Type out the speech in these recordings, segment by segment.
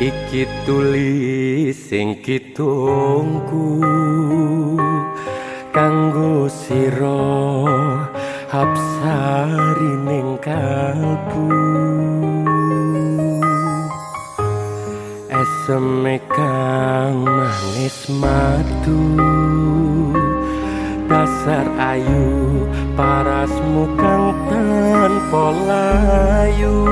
Iki tulis sing kitungku kanggo sira hapsari ning kalbu eseme kang manis madu dasar ayu parasmu kang tanpa layu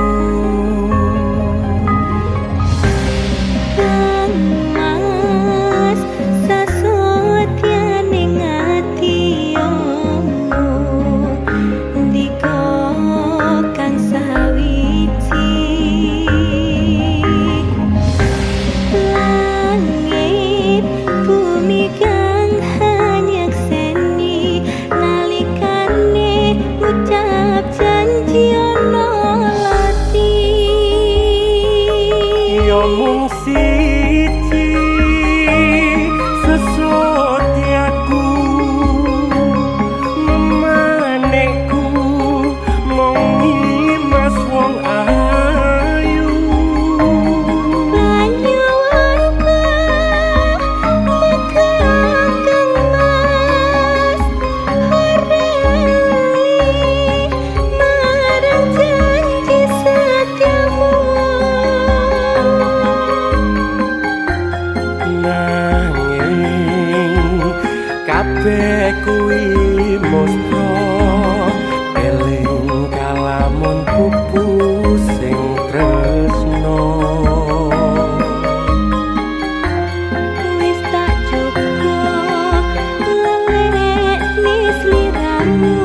mung siji sesotyaku memanekku mung mas wong ayu banyuwanku mekang mas horeli marang janji setiamu kabeh kuwi mostra eling kalamun pupu sing tresno wis tak cukup lelekne sliramu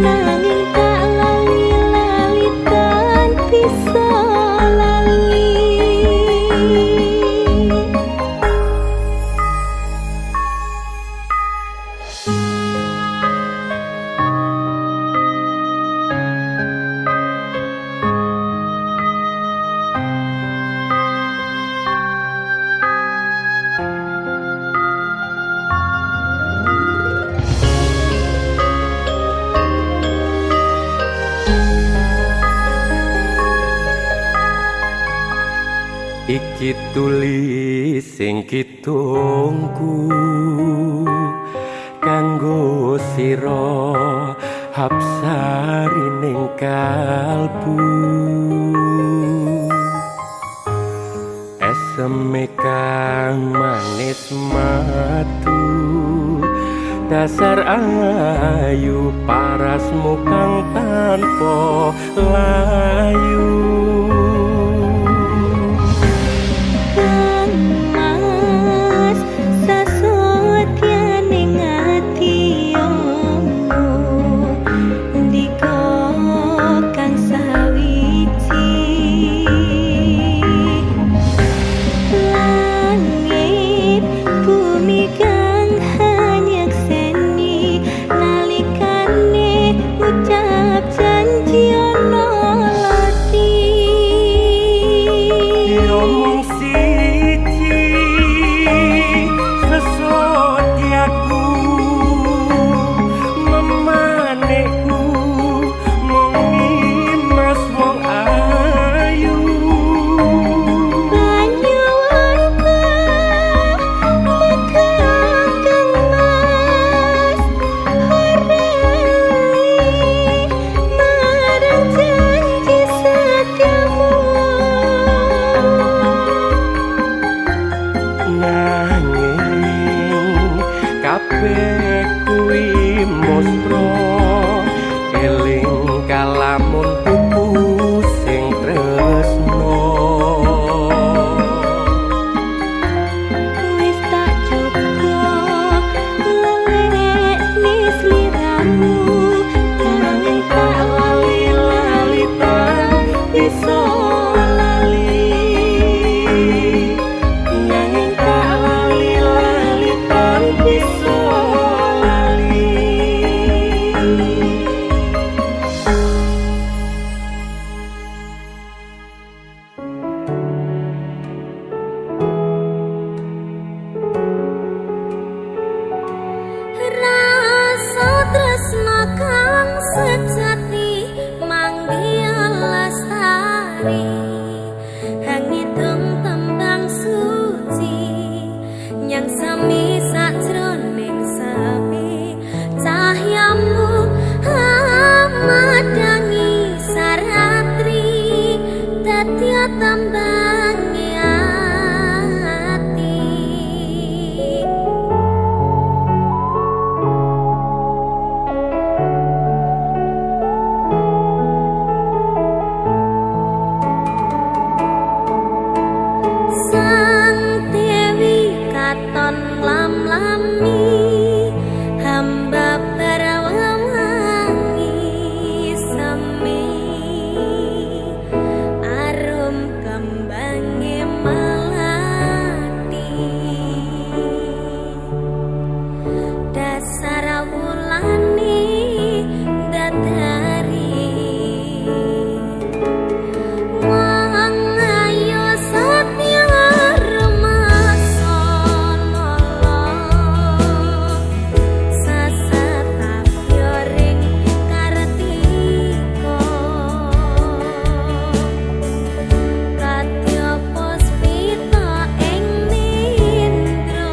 nanging tak lali-lali tan bisa lali iki tulis sing kitungku kanggo sira hapsari ning kalbu eseme kang manis madu dasar ayu parasmu kang tanpa layu kabeh kuwi mostra eling kalamun pupu sing tresno wis tak cukup lelekne sliramu nanging tak lali-lali tan bisa lali nanging tak lali-lali tan bisa hang hitung dadya tambange ati sang dewi katon lam-lami hamba barawangi sami arum kembange malati dasar wulane dadari wong ayo satya rumasono sasatapyoring kartika kadya puspita ing nindra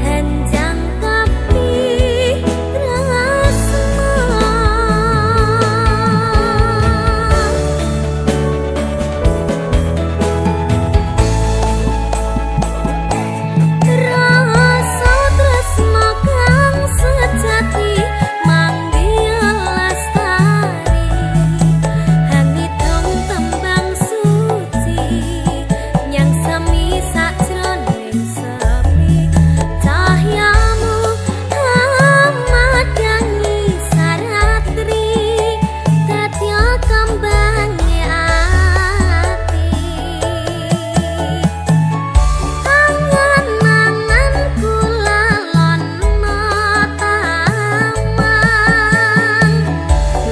henjang kapi tresna rasa tresna kang sejati manggiya lestari hangitung tembang suci nyang semi sajroning sepi cahyamu hamadangi saratri dadya kembange ati angan-angan kula lono taman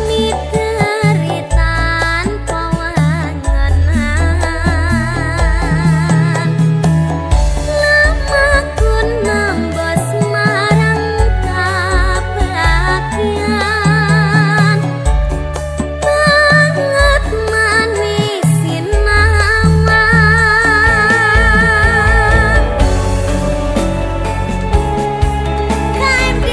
miteri tanpa wangenan lamaku nembus marang kabagyan banget manis sinawan KMD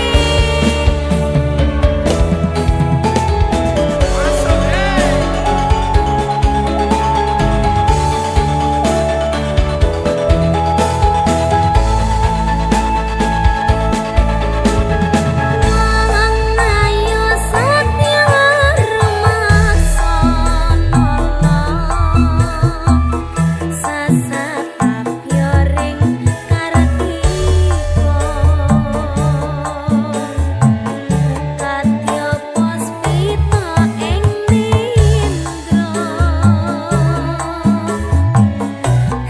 wong ayo satya rumasono sasatapyoring kartika kadya puspita ing nindra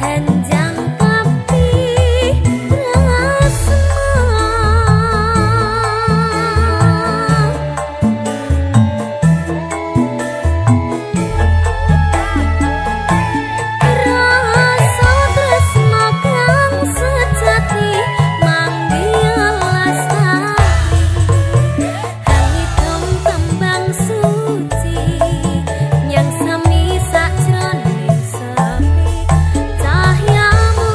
henjang kapi tresna rasa tresna kang sejati manggiya lestari hangitung tembang suci nyang semi sajroning sepi cahyamu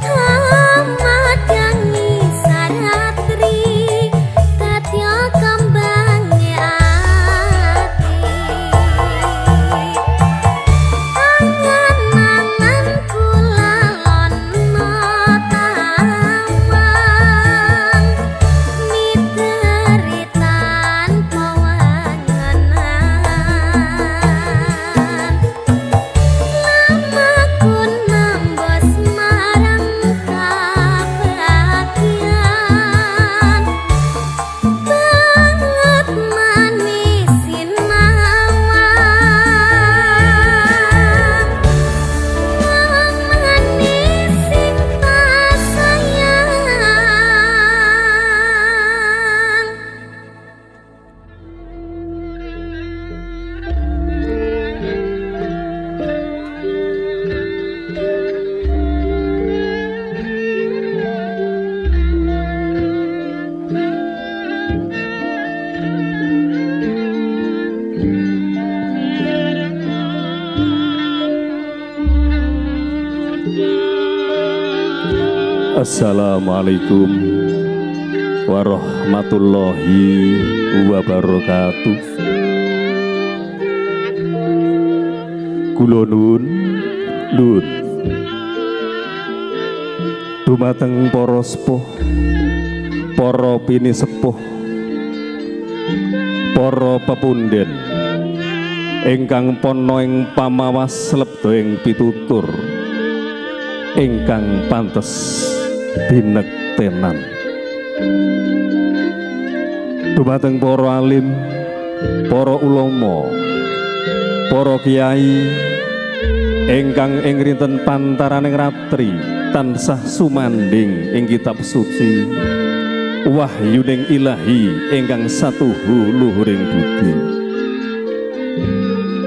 hamadangi saratri dadya kembange ati angan-angan kula lono taman miteri tanpa wangenan lamaku nembus marang kabagyan banget manis sinawan manis sing tak sayang Assalamualaikum warahmatullahi wabarakatuh. Kula nuwun dumateng para sepuh, para pinisepuh, para pepundhen ingkang pono ing pamawas lebda ing pitutur ingkang pantes binektenan. Dumateng para alim, para ulama, para kiai ingkang ing rinten pantaraning ratri tansah sumanding ing kitab suci wahyuning ilahi ingkang satuhu luhuring budi.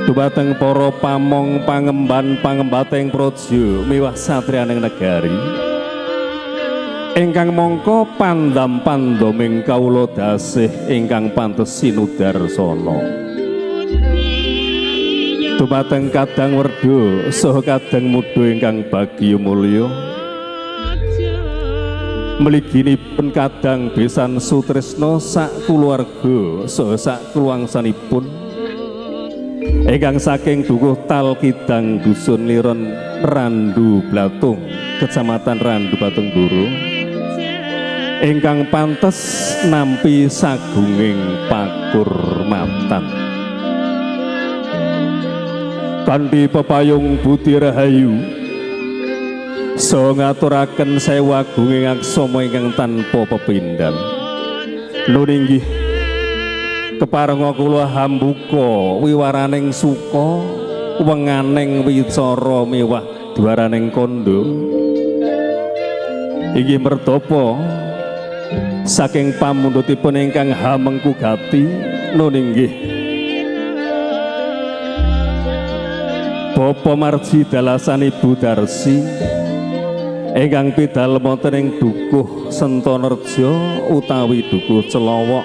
Dumateng para pamong pangemban pangembateng praja miwah satriyaning negari ingkang mangka pandam-pandaming kawula dasih ingkang pantes sinudarsana. Dumateng kadang werda saha kadang muda ingkang bagya mulya, mliginipun kadang besan sutresna sak kulawarga saha sak kuluwangsanipun ingkang saking dukuh Tal Kidang Dusun Liron Randu Blatung, Kecamatan Randu Batunggoro, ingkang pantes nampi sagunging pakurmatan. Kanthi pepayung budi rahayu saha ngaturaken sewagunging aksama ingkang tanpa pepindhan. Nun inggih keparenga kula hambuka wiwaraning suka, wenganing wicara miwah dwaraning kandha inggih mertapa saking pamundhutipun ingkang hamengku gati. Nun inggih Bapa Marji dalasan Ibu Darsi ingkang pidal wonten ing Dukuh Sentonerja utawi Dukuh Celowok,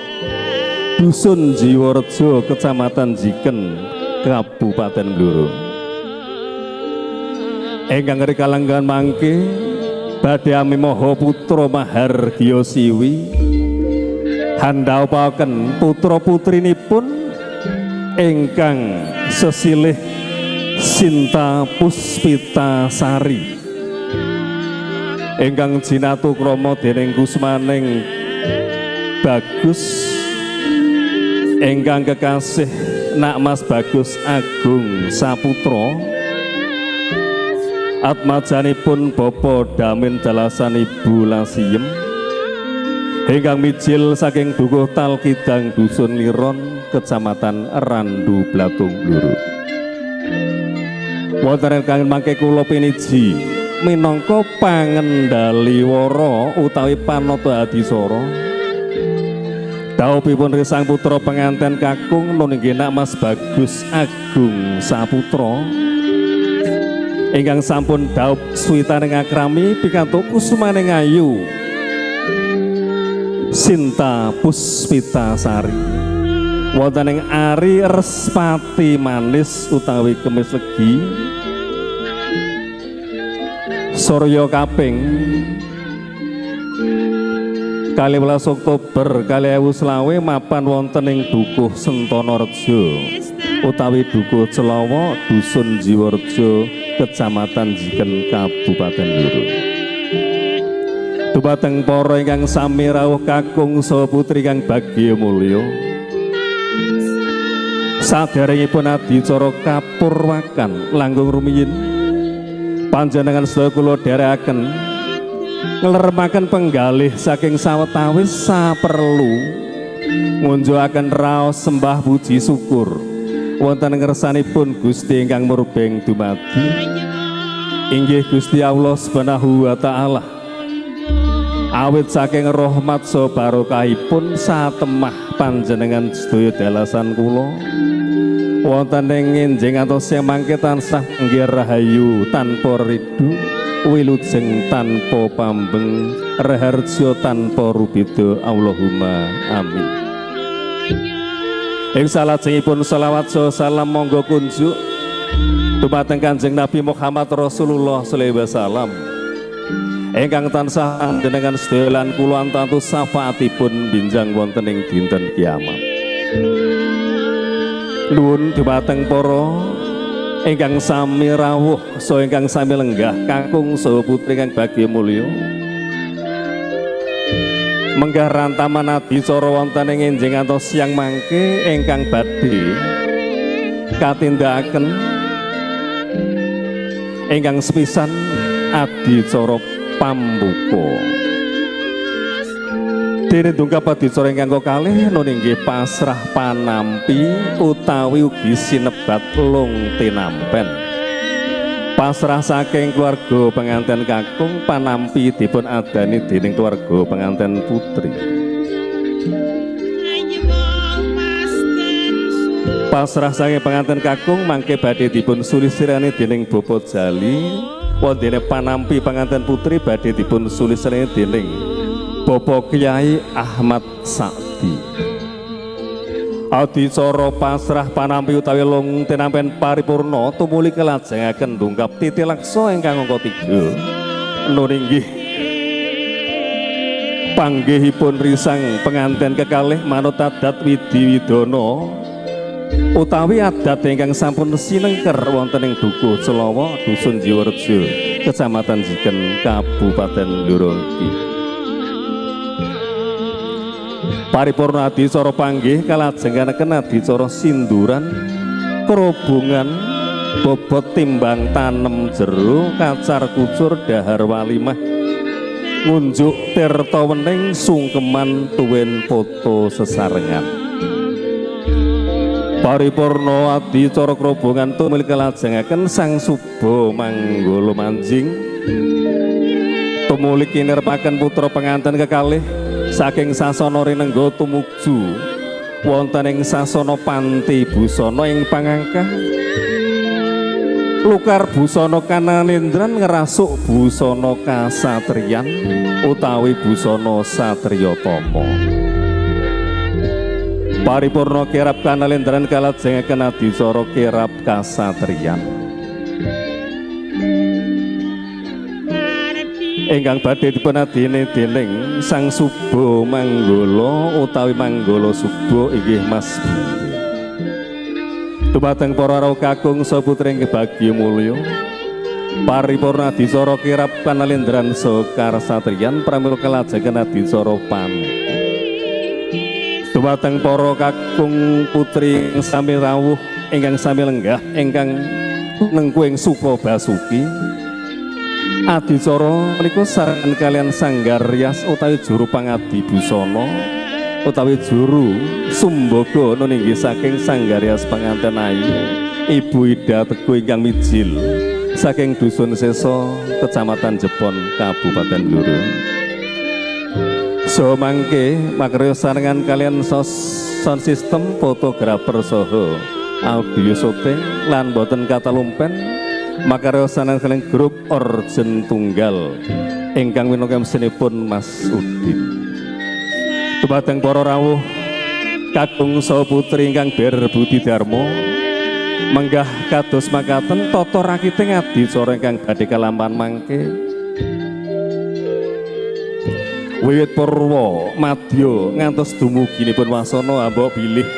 Dusun Jiwareja, Kecamatan Jiken, Kabupaten Blora. Ingkang rikalenggan mangke badhe amimaha putra Mahargya Siwi handhapaken putra putrinipun ingkang sesilih Sinta Puspita Sari ingkang jinatu krama dening kusmaning Bagus ingkang kekasih Nak Mas Bagus Agung Saputra, atmajanipun Bapa Damin dalasan Ibu Lasiem ingkang mijil saking Dukuh Tal Kidang Dusun Liron, Kecamatan Randu Blatung Blora. Wonten ingkang mangke kula piniji minangka pangendali wara utawi panata hadisara dawuhipun Sang Putra penganten kakung nun inggih Nak Mas Bagus Agung Saputra ingkang sampun dhaup suwitaning akrami pikantuk kusumaning ayu Sinta Puspita Sari wonten ing Ari Respati Manis utawi Kemis Legi Surya kaping 12 Oktober 2020 mapan wonten ing Dukuh Sentonerja utawi Dukuh Celowok, Dusun Jiwareja, Kecamatan Jiken, Kabupaten Blora. Dumateng para ingkang sami rawuh kakung saha putri kang bagya mulya, saderengipun adicara kapurwakan langkung rumiyin panjenengan sedaya kula dherekaken ngleremaken penggalih saking sawetawis saperlu ngunjukaken raos sembah puji syukur wonten ngersanipun Gusti ingkang murbeng dumadi inggih Gusti Allah Subhanahu wa taala. Awit saking rahmat saha barokahipun satemah panjenengan sedaya dalasan kula wonten ing enjing atos mangke tansah nggih rahayu tanpa ridu, wilujeng tanpa pambeng, raharja tanpa rubeda. Allahumma amin. Ing salajengipun selawat saha salam monggo kunjuk dumateng Kanjeng Nabi Muhammad Rasulullah sallallahu alaihi wasallam ingkang tansah panjenengan sedaya lan kula antantu syafaatipun binjang wonten ing dinten kiamat. Nuwun dumateng para ingkang sami rawuh saha ingkang sami lenggah kakung saha putri kang bagya mulya menggah rantaman adicara wonten ing enjing ngantos siang mangke ingkang badhe katindakaken ingkang sepisan adicara pambuka. Dene dungkap adicara ingkang kalih nunggih pasrah panampi utawi ugi sinebat lung tinampen. Pasrah saking keluarga pengantin kakung panampi dipun adani dening keluarga pengantin putri. Pasrah saking pengantin kakung mangke badhe dipun sulisirani dening Bapak Jali. Wondene panampi pengantin putri badhe dipun sulisirani dening Bapak Kyai Ahmad Sakti. Adicara pasrah panampi utawi lung tinampen paripurna tumuli kelajengaken ndungkap titi laksa ingkang angka 3 nuninggih panggihipun risang pengantin kekalih manut adat Widi Widana utawi adat ingkang sampun sinengker wonten ing Dukuh Celawa Dusun Jiwareja Kecamatan Jiken Kabupaten Blora. Paripurna adicara panggih kalajengaken adicara sinduran kerobongan bobot timbang tanem jero kacar kucur dahar walimah ngunjuk tirta wening sungkeman tuwin foto sesarengan. Paripurna adicara kerobongan tumuli kalajengaken Sang Suba Manggala Manjing tumuli kinirpaken putra pengantin kekalih saking sasana rinengga tumuju wonten ing sasana Panti Busana ing pangangkah lukar busana kanalendran ngerasuk busana kasatriyan utawi busana satriyatama. Paripurna kirab kanalendran kalajengaken adicara kirab kasatriyan ingkang badhe dipun adhine dening Sang Suba Manggala utawi Manggala Suba inggih Mas Binti. Dumateng para rawuh kakung saha putri ingkang bagya mulya, paripurna adicara kirab kanalendran saha kasatriyan pramila kalajengaken adicara pamit. Dumateng para kakung putri ingkang sami rawuh ingkang sami lenggah ingkang nengkuing Suka Basuki, adicara menika sarengan kalian sanggar rias utawi juru pangadi busana utawi juru sumbaga nunggih saking sanggar rias pengantin ayu Ibu Ida Teguh ingkang mijil saking Dusun Sesa Kecamatan Jepon Kabupaten Blora. So mangke makarya sarengan kalian sound system fotografer saha audio syuting lan boten katalumpen makarya sanes kalian grup Orjen Tunggal ingkang minangka mesinipun Mas Udin. Dumateng para rawuh kakung saha putri ingkang berbudi dharma menggah kados makaten tata rakiting adicara ingkang badhe kalampahan mangke wiwit purwa madya ngantos dumuginipun wasana amba bilih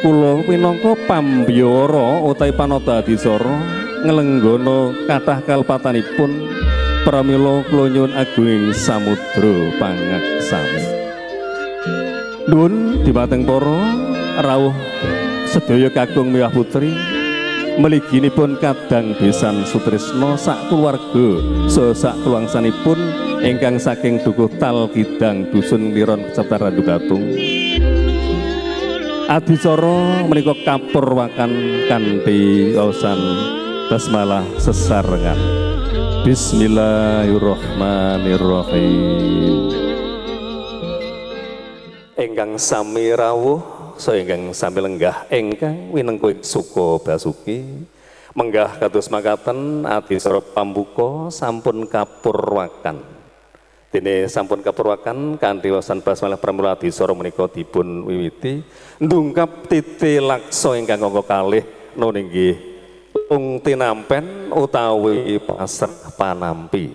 kula minangka pambyara utawi panata adicara ngelenggana kathah kalpatanipun pramila kula nyuwun agunging samudra pangaksami. Nuwun dumateng para rawuh sedaya kakung miwah putri mliginipun kadang besan sutresna sak keluarga saha sak kulangsanipun ingkang saking Dukuh Tal Kidang Dusun Liron Kecamatan Randugatung. Adicara menika kapurwakan kanthi waosan basmalah sesarengan. Bismillahirrahmanirrahim. Ingkang sami rawuh saha ingkang sami lenggah ingkang winengkuing Suka Basuki menggah kados makaten adicara pambuka sampun kapurwakan. Dene sampun kapurwakan kanthi waosan basmalah pramila adicara menika dipun wiwiti ndungkap titi laksa ingkang angka kalih nunggih lung tinampen utawi pasrah panampi.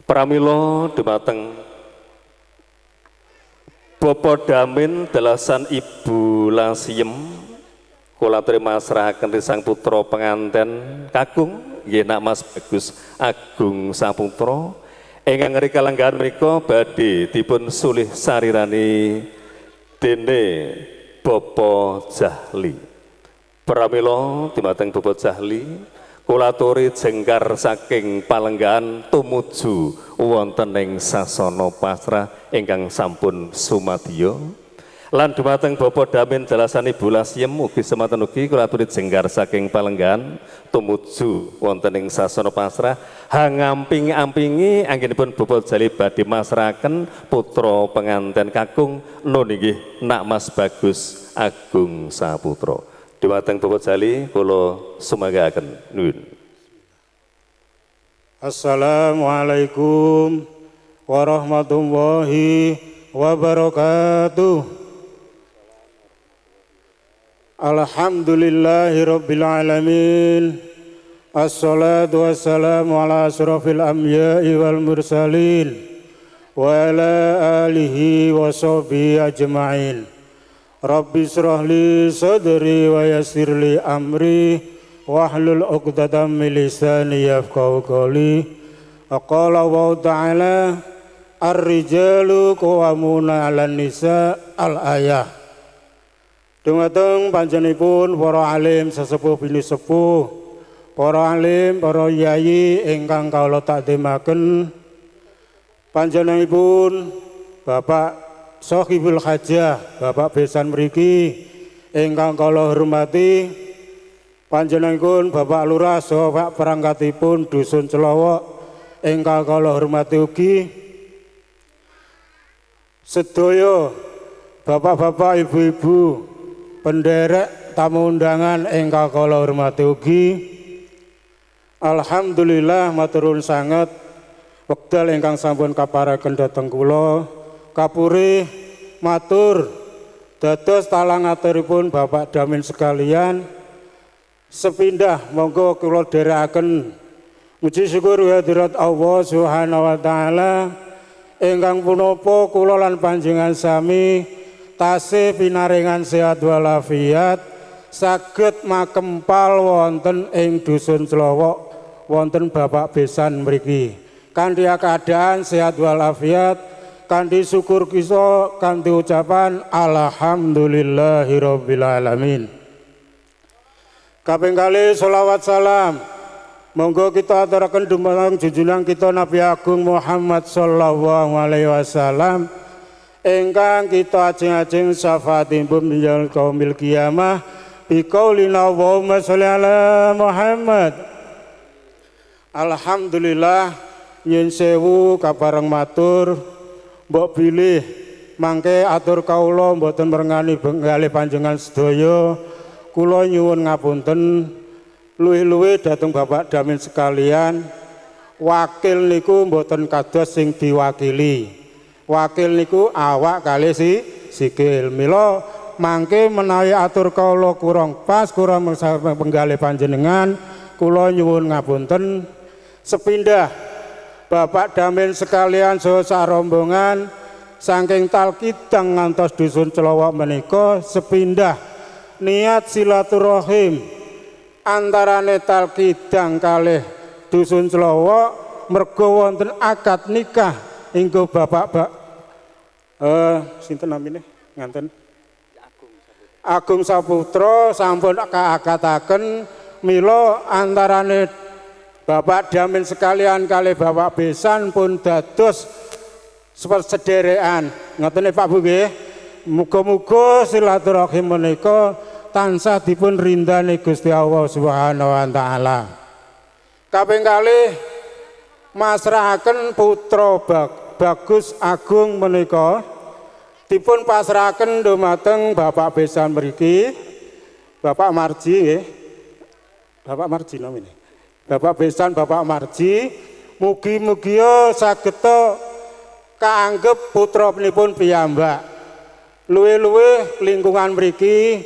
Pramila dumateng Bapak Damin Dalasan Ibu Lasiem kula aturi masrahaken risang putra penganten kakung nggih nak Mas Bagus Agung Saputra ingkang ngrika lenggahan menika badhe dipun sulih sarirani dene Bapak Jahli. Pramila dumateng Bapak Jahli kula aturi jengkar saking palenggahan tumuju wonten ing sasana pasrah ingkang sampun sumadya. Lan dumateng Bapak Damin Dalasani Bulasiem ugi semanten ugi kula aturi jengkar saking palenggahan tumuju wonten ing sasana pasrah hangamping-ampingi anggenipun Bapak Jali badhe masrahaken putra penganten kakung nun inggih nak Mas Bagus Agung Saputra. Dumateng Bapak Jali kula sumanggaken nuwun. Assalamualaikum warahmatullahi wabarakatuh. Alhamdulillahirabbil alamin. Assalatu wassalamu ala asrofil anbiya'i wal mursalin wa ala alihi wa sahbihi ajma'in. Rabbi shrah li sadri wa yassir li amri wahlul 'uqdatam min lisani yafqahu qawli. Qala wa ta'ala ar-rijalu qawwamuna 'alan nisa al-ayah. Dumateng panjenenganipun para alim sesepuh bini sepuh, para alim, para yai ingkang kawula takdimaken, panjenenganipun Bapak Sohibul Hajah, Bapak Besan mriki ingkang kawula hormati, panjenenganipun Bapak Lurah saha Pak perangkatipun Dusun Celowok ingkang kawula hormati ugi sedaya bapak-bapak, ibu-ibu, penderek tamu undangan ingkang kula hormati ugi. Alhamdulillah maturun sanget wekdal ingkang sampun kaparaken dhateng kula kapurih matur dados talangaturipun Bapak Damin sekalian. Sepindah monggo kula dherekaken muji syukur hadirat Allah Subhanahu wa taala ingkang punapa kula lan panjenengan sami tasih pinaringan sehat walafiat saged makempal wonten ing Dusun Celowok wonten Bapak Besan mriki kanthi keadaan sehat walafiat kanthi syukur kisa kanthi ucapan alhamdulillahirabbil alamin. Kaping kalih selawat salam monggo kita aturaken dumateng junjungan kita Nabi Agung Muhammad sallallahu alaihi wasallam ingkang kita ajeng-ajeng syafaatipun minjal kaumil kiamah biqaulina Allahumma sholli ala Muhammad. Alhamdulillah nyun sewu kabareng matur mbok bilih mangke atur kawula mboten merengani benggale panjenengan sedaya kula nyuwun ngapunten luwih-luwih dhateng Bapak Damin sekalian wakil niku mboten kados sing diwakili. Wakil niku awak kali sikil. Mila mangke menawi atur kawula kurang pas kurang penggalih panjenengan kula nyuwun ngapunten. Sepindah Bapak Damin sekalian saha sarombongan saking Talkidang ngantos Dusun Celowok menika sepindah niat silaturahim antarane Talkidang kalih Dusun Celowok mergo wonten akad nikah inggo Bapak sinten namine nganten Agung Saputra sampun kaakataken mila antarane Bapak Damin sekalian kali Bapak Besan pun dados sederekan ngoten Pak Bu nggih. Muga-muga silaturahim menika tansah dipun rindani Gusti Allah Subhanahu wa taala. Kaping kalih masrahaken putra Bagus Agung menika dipun pasrahaken dumateng Bapak Besan mriki Bapak Marji nggih. Bapak Marji namine. Bapak Besan Bapak Marji mugi-mugi sageta kaanggep putranipun piyambak. Luwih-luwih lingkungan mriki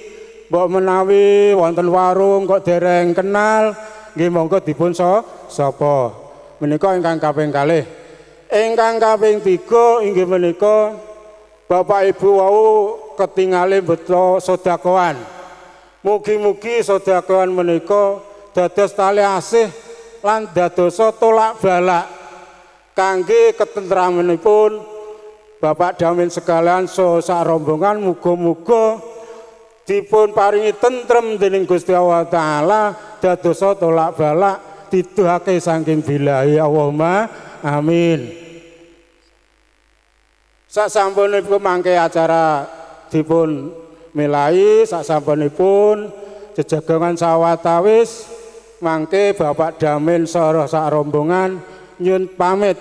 mbok menawi wonten warung kok dereng kenal nggih monggo dipun sapa. Menika ingkang kaping kalih. Ingkang kaping 3 inggih menika Bapak Ibu wau ketingale beto sedakoan. Mugi-mugi sedekawan menika dados tali asih lan dadosa tolak balak kangge ketentramanipun Bapak Damin sekalian saha sak rombongan. Muga-muga dipun paringi tentrem dening Gusti Allah taala dadosa tolak balak dituhake saking billahi Allahumma amin. Sasampunipun mangke acara dipun milai, sasampunipun jejagongan sawatawis mangke Bapak Damin saha sak rombongan nyun pamit.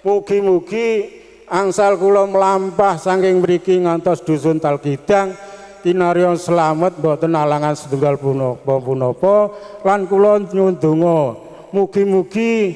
Mugi-mugi angsal kula mlampah saking mriki ngantos dusun Talgidang kinarya slamet boten alangan setunggal punapa lan kula nyuwun donga mugi-mugi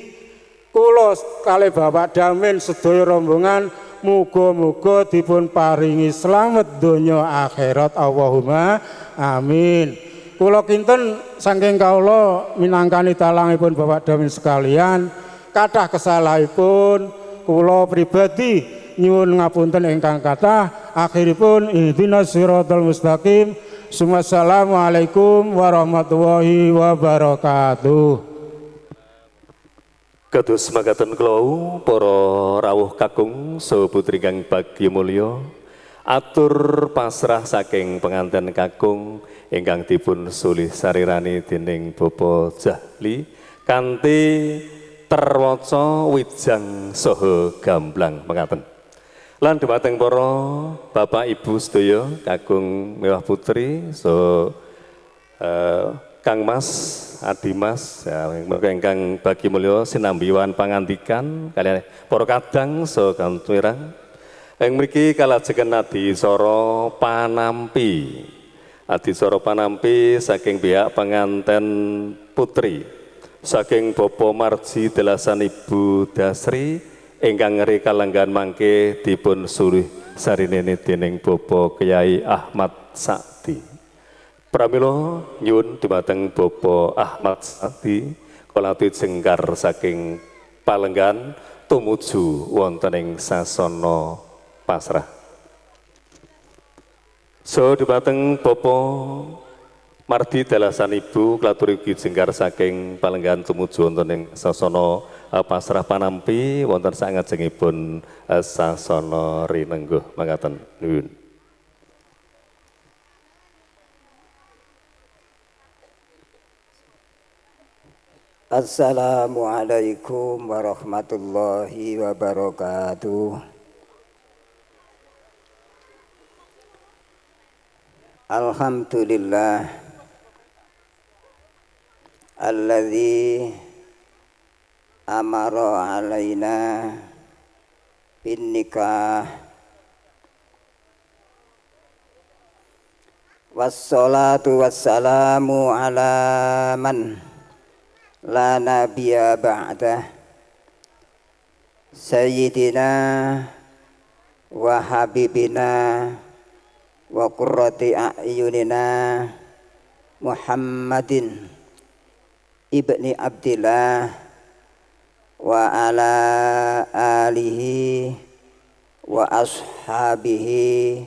kula kalih Bapak Damin sedaya rombongan muga-muga dipun paringi slamet donya akhirat Allahumma amin. Kula kinten saking kawula minangkani talangipun Bapak Damin sekalian kathah kesalahipun kula pribadi nyuwun ngapunten ingkang kathah. Akhiripun ihdinas siratal mustaqim. Wassalamualaikum warahmatullahi wabarakatuh. Kados makaten kula para rawuh kakung saha putri kang bagya mulya, atur pasrah saking penganten kakung ingkang dipun sulih sarirani dening Bapak Jahli kanthi terwaca wijang saha gamblang mekaten. Lan dhumateng para bapak ibu sedaya kakung mewah putri saha Kang Mas, Adi Mas, ya, mereka ingkang bagi mulya sinambiwan pangandikan kalian para kadang saha kantuirang. Ing mriki kalajengan adisara panampi. Adisara panampi saking pihak penganten putri. Saking Bapak Marji Delasan Ibu Dasri ingkang ngeri kalenggan mangke dipun suluh sarinene dening Bapak Kyai Ahmad Sakti. Pramila nyuwun dumateng Bapak Ahmad Sakti kula jengkar saking palenggan tumuju wonten ing sasana pasrah. So dumateng Bapak Mardi Dalasan Ibu klaturi jengkar saking palenggan tumuju wonten ing sasana pasrah panampi wonten sangajengipun sasana rinengguh mangkaten nuwun. Assalamualaikum warahmatullahi wabarakatuh. Alhamdulillah alladzi amara alaina bin nikah wassalatu wassalamu ala man la nabiyya ba'dah sayyidina wa habibina wa qurrati a'yunina Muhammadin ibni Abdillah wa ala alihi wa ashabihi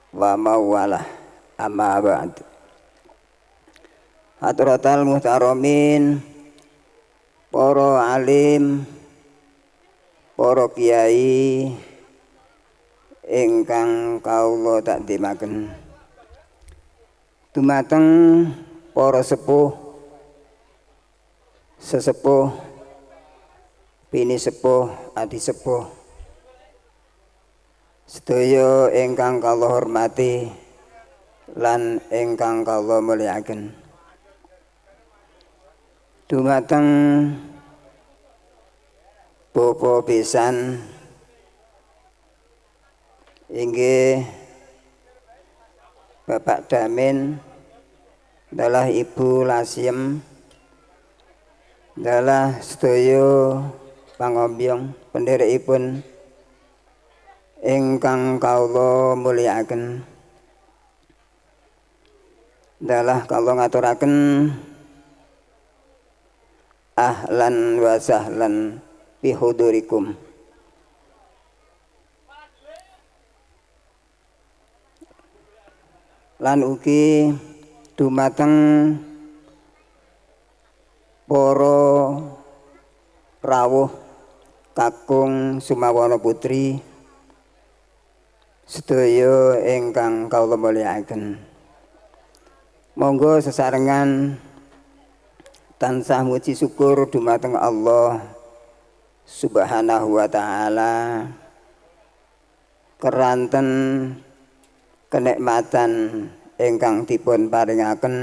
wa mawalah amma ba'd. Hadratal muhtaramin, para alim, para kiai ingkang kawula takdimaken, dumateng para sepuh, sesepuh, bini sepuh, adi sepuh, sedaya ingkang kawula hormati lan ingkang kawula mulyakaken. Dumateng Bapak pisan inggih Bapak Damin dalah Ibu Lasiem dalah sedaya pangombyong pendherekipun ingkang kawula mulyakaken dalah kawula ngaturaken ahlan wa sahlan bihudurikum. Lan ugi dumateng para rawuh kakung Sumawana putri sedaya ingkang kawula mulyakaken. Monggo sesarengan tansah muji syukur dumateng Allah Subhanahu wa taala keranten kenikmatan ingkang dipun paringaken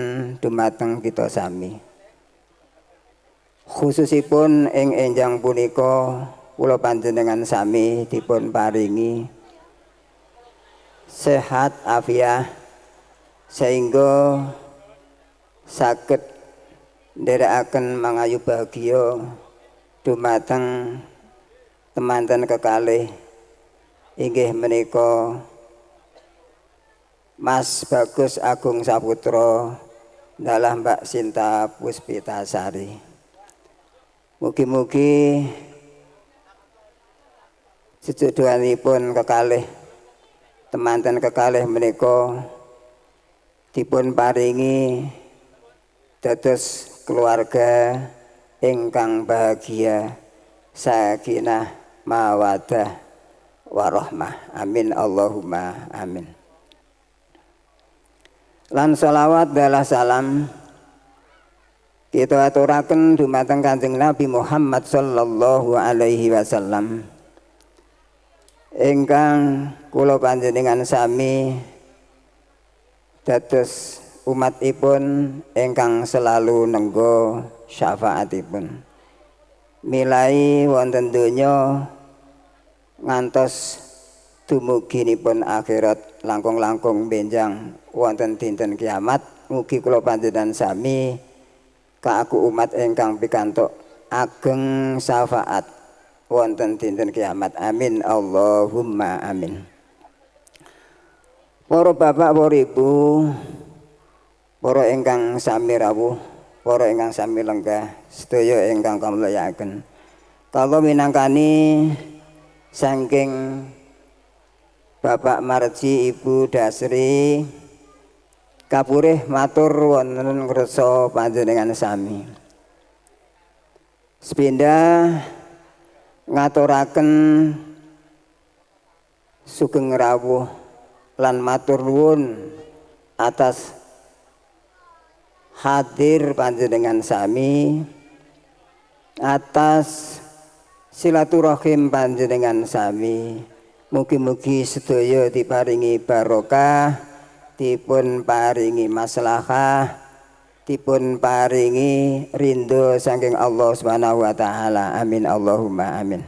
dumateng kita sami. Khususipun ing enjang punika kula panjenengan sami dipun paringi sehat afiah sehingga saged nderekaken mangayu bahagia dumateng temanten kekalih inggih menika Mas Bagus Agung Saputra dalah Mbak Sinta Puspitasari. Mugi-mugi sejodohanipun kekalih temanten kekalih menika dipun paringi dados keluarga ingkang bahagia sakinah mawaddah warahmah. Amin Allahumma amin. Lan sholawat dalah salam kita aturaken dumateng Kanjeng Nabi Muhammad sallallahu alaihi wasallam ingkang kula panjenengan sami dados umatipun ingkang selalu nenggo syafaatipun milai wonten donya ngantos dumuginipun akhirat langkung-langkung benjang wonten dinten kiamat. Mugi kula panjenengan sami kaaku umat ingkang pikantuk ageng syafaat wonten dinten kiamat. Amin Allahumma amin. Para bapak, para ibu, para ingkang sami rawuh, para ingkang sami lenggah, sedaya ingkang kamulyaken. Kala minangkani saking Bapak Marji, Ibu Dasri kapurih matur wonten ngresa panjenengan sami. Sepindah ngaturaken sugeng rawuh lan matur nuwun atas hadir panjenengan sami, atas silaturahim panjenengan sami. Mugi-mugi sedaya diparingi barokah, dipun paringi maslahah, dipun paringi rindu saking Allah Subhanahu wa taala. Amin Allahumma amin.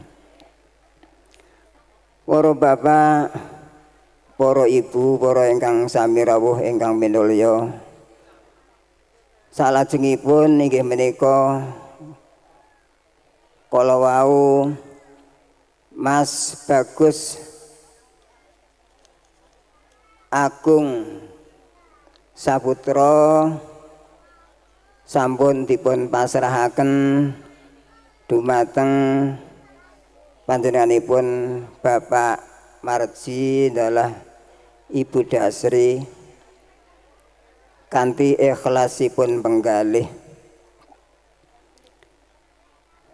Para bapak, para ibu, para ingkang sami rawuh ingkang minulya, salajengipun inggih menika kala wau Mas Bagus Agung Saputra sampun dipun pasrahaken dumateng panjenenganipun Bapak Marji dalah Ibu Dasri kanthi ikhlasipun penggalih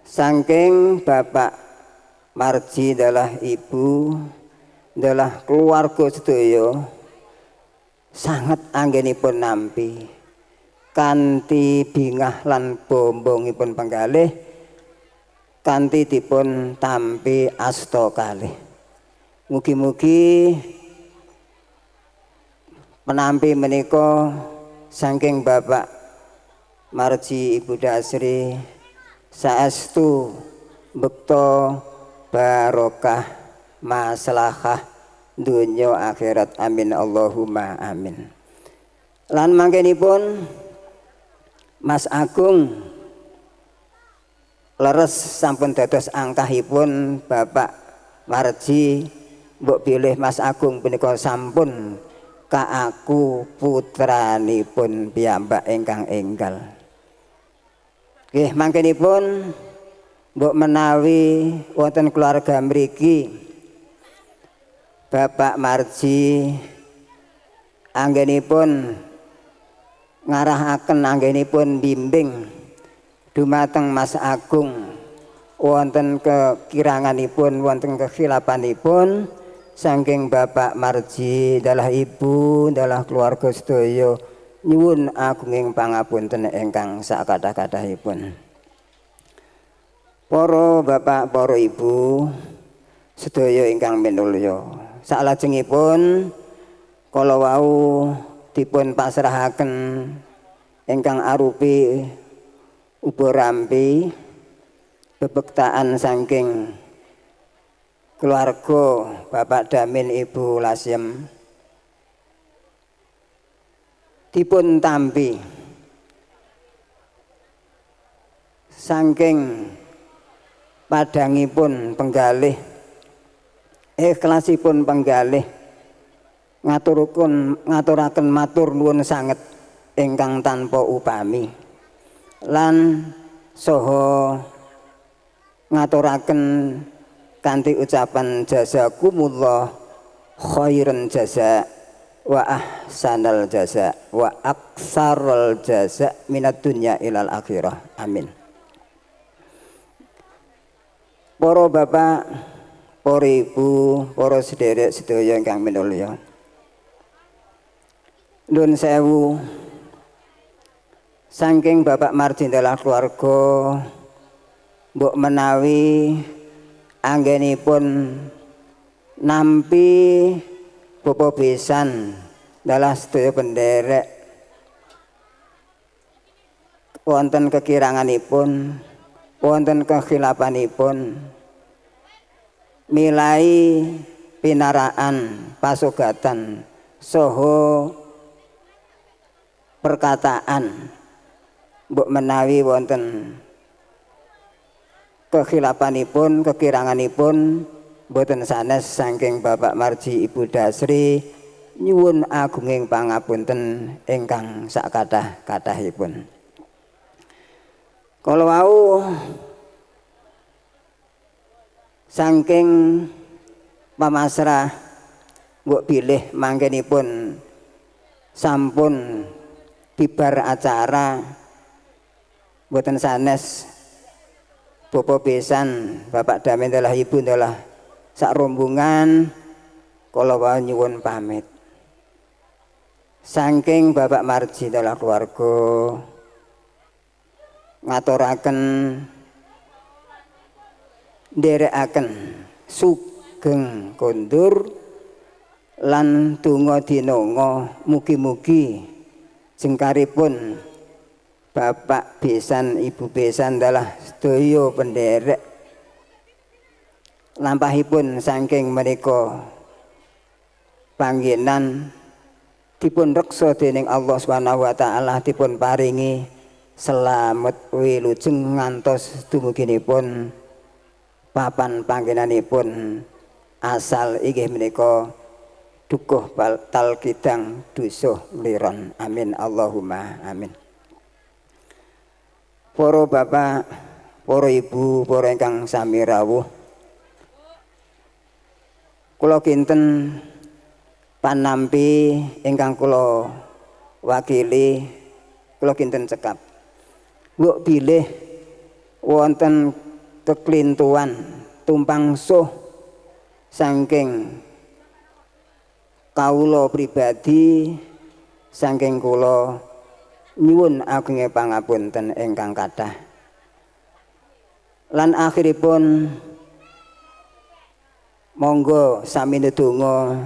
saking Bapak Marji dalah ibu dalah keluarga sedaya sangat anggenipun nampi kanthi bingah lan bombongipun penggalih kanthi dipun tampi asta kalih. Mugi-mugi menampi menika saking Bapak Marji Ibu Dasri saestu bekta barokah maslahah dunya akhirat. Amin Allahumma amin. Lan mangkenipun Mas Agung leres sampun dados angkahipun Bapak Marji. Mbok bilih Mas Agung punika sampun kaaku putranipun piyambak ingkang enggal. Nggih mangkenipun mbok menawi wonten keluarga mriki Bapak Marji anggenipun ngarahaken anggenipun bimbing dumateng Mas Agung wonten kekiranganipun wonten kekhilafanipun saking Bapak Marji dalah ibu dalah keluarga sedaya nyuwun agunging pangapunten ingkang sakathah-kathahipun. Para bapak para ibu sedaya ingkang minulya, salajengipun kala wau dipun pasrahaken ingkang arupi uba rampi bebektaan saking keluarga Bapak Damin Ibu Lasiem dipun tampi saking padangipun penggalih ikhlasipun penggalih ngaturaken matur nuwun sanget ingkang tanpa upami lan saha ngaturaken kanthi ucapan jazakumullah khairan jaza wa ahsanal jaza wa aksarul jaza minad dunya ilal akhirah. Amin. Para bapak, para ibu, para sederek sedaya ingkang minulya, nuwun sewu saking Bapak Marji dalah keluarga mbok menawi anggenipun nampi bapa besan dalah sedaya penderek wonten kekiranganipun wonten kekhilafanipun milai pinaraan pasugatan saha perkataan mbok menawi wonten kekhilafanipun kekiranganipun boten sanes saking Bapak Marji Ibu Dasri nyuwun agunging pangapunten ingkang sakathah-kathahipun. Kala wau saking pamasrah mbok bilih mangkenipun sampun bibar acara boten sanes bapa besan Bapak Damin dalah ibu dalah sak rombongan kala wau nyuwun pamit saking Bapak Marji dalah keluarga ngaturaken nderekaken sugeng kondur lan donga dinonga mugi-mugi jengkaripun Bapak besan Ibu besan dalah sedaya penderek lampahipun saking menika panggenan dipun reksa dening Allah Subhanahu wa taala dipun paringi selamet wilujeng ngantos dumuginipun papan panggenanipun asal inggih menika dukuh tal kidang dusuh liron. Amin Allahumma amin. Para bapak, para ibu, para ingkang sami rawuh, kula kinten panampi ingkang kula wakili kula kinten cekap mbok bilih wonten keklintuan tumpang suh saking kawula pribadi saking kula nyuwun agunging pangapunten ingkang kathah lan akhiripun monggo sami ndedonga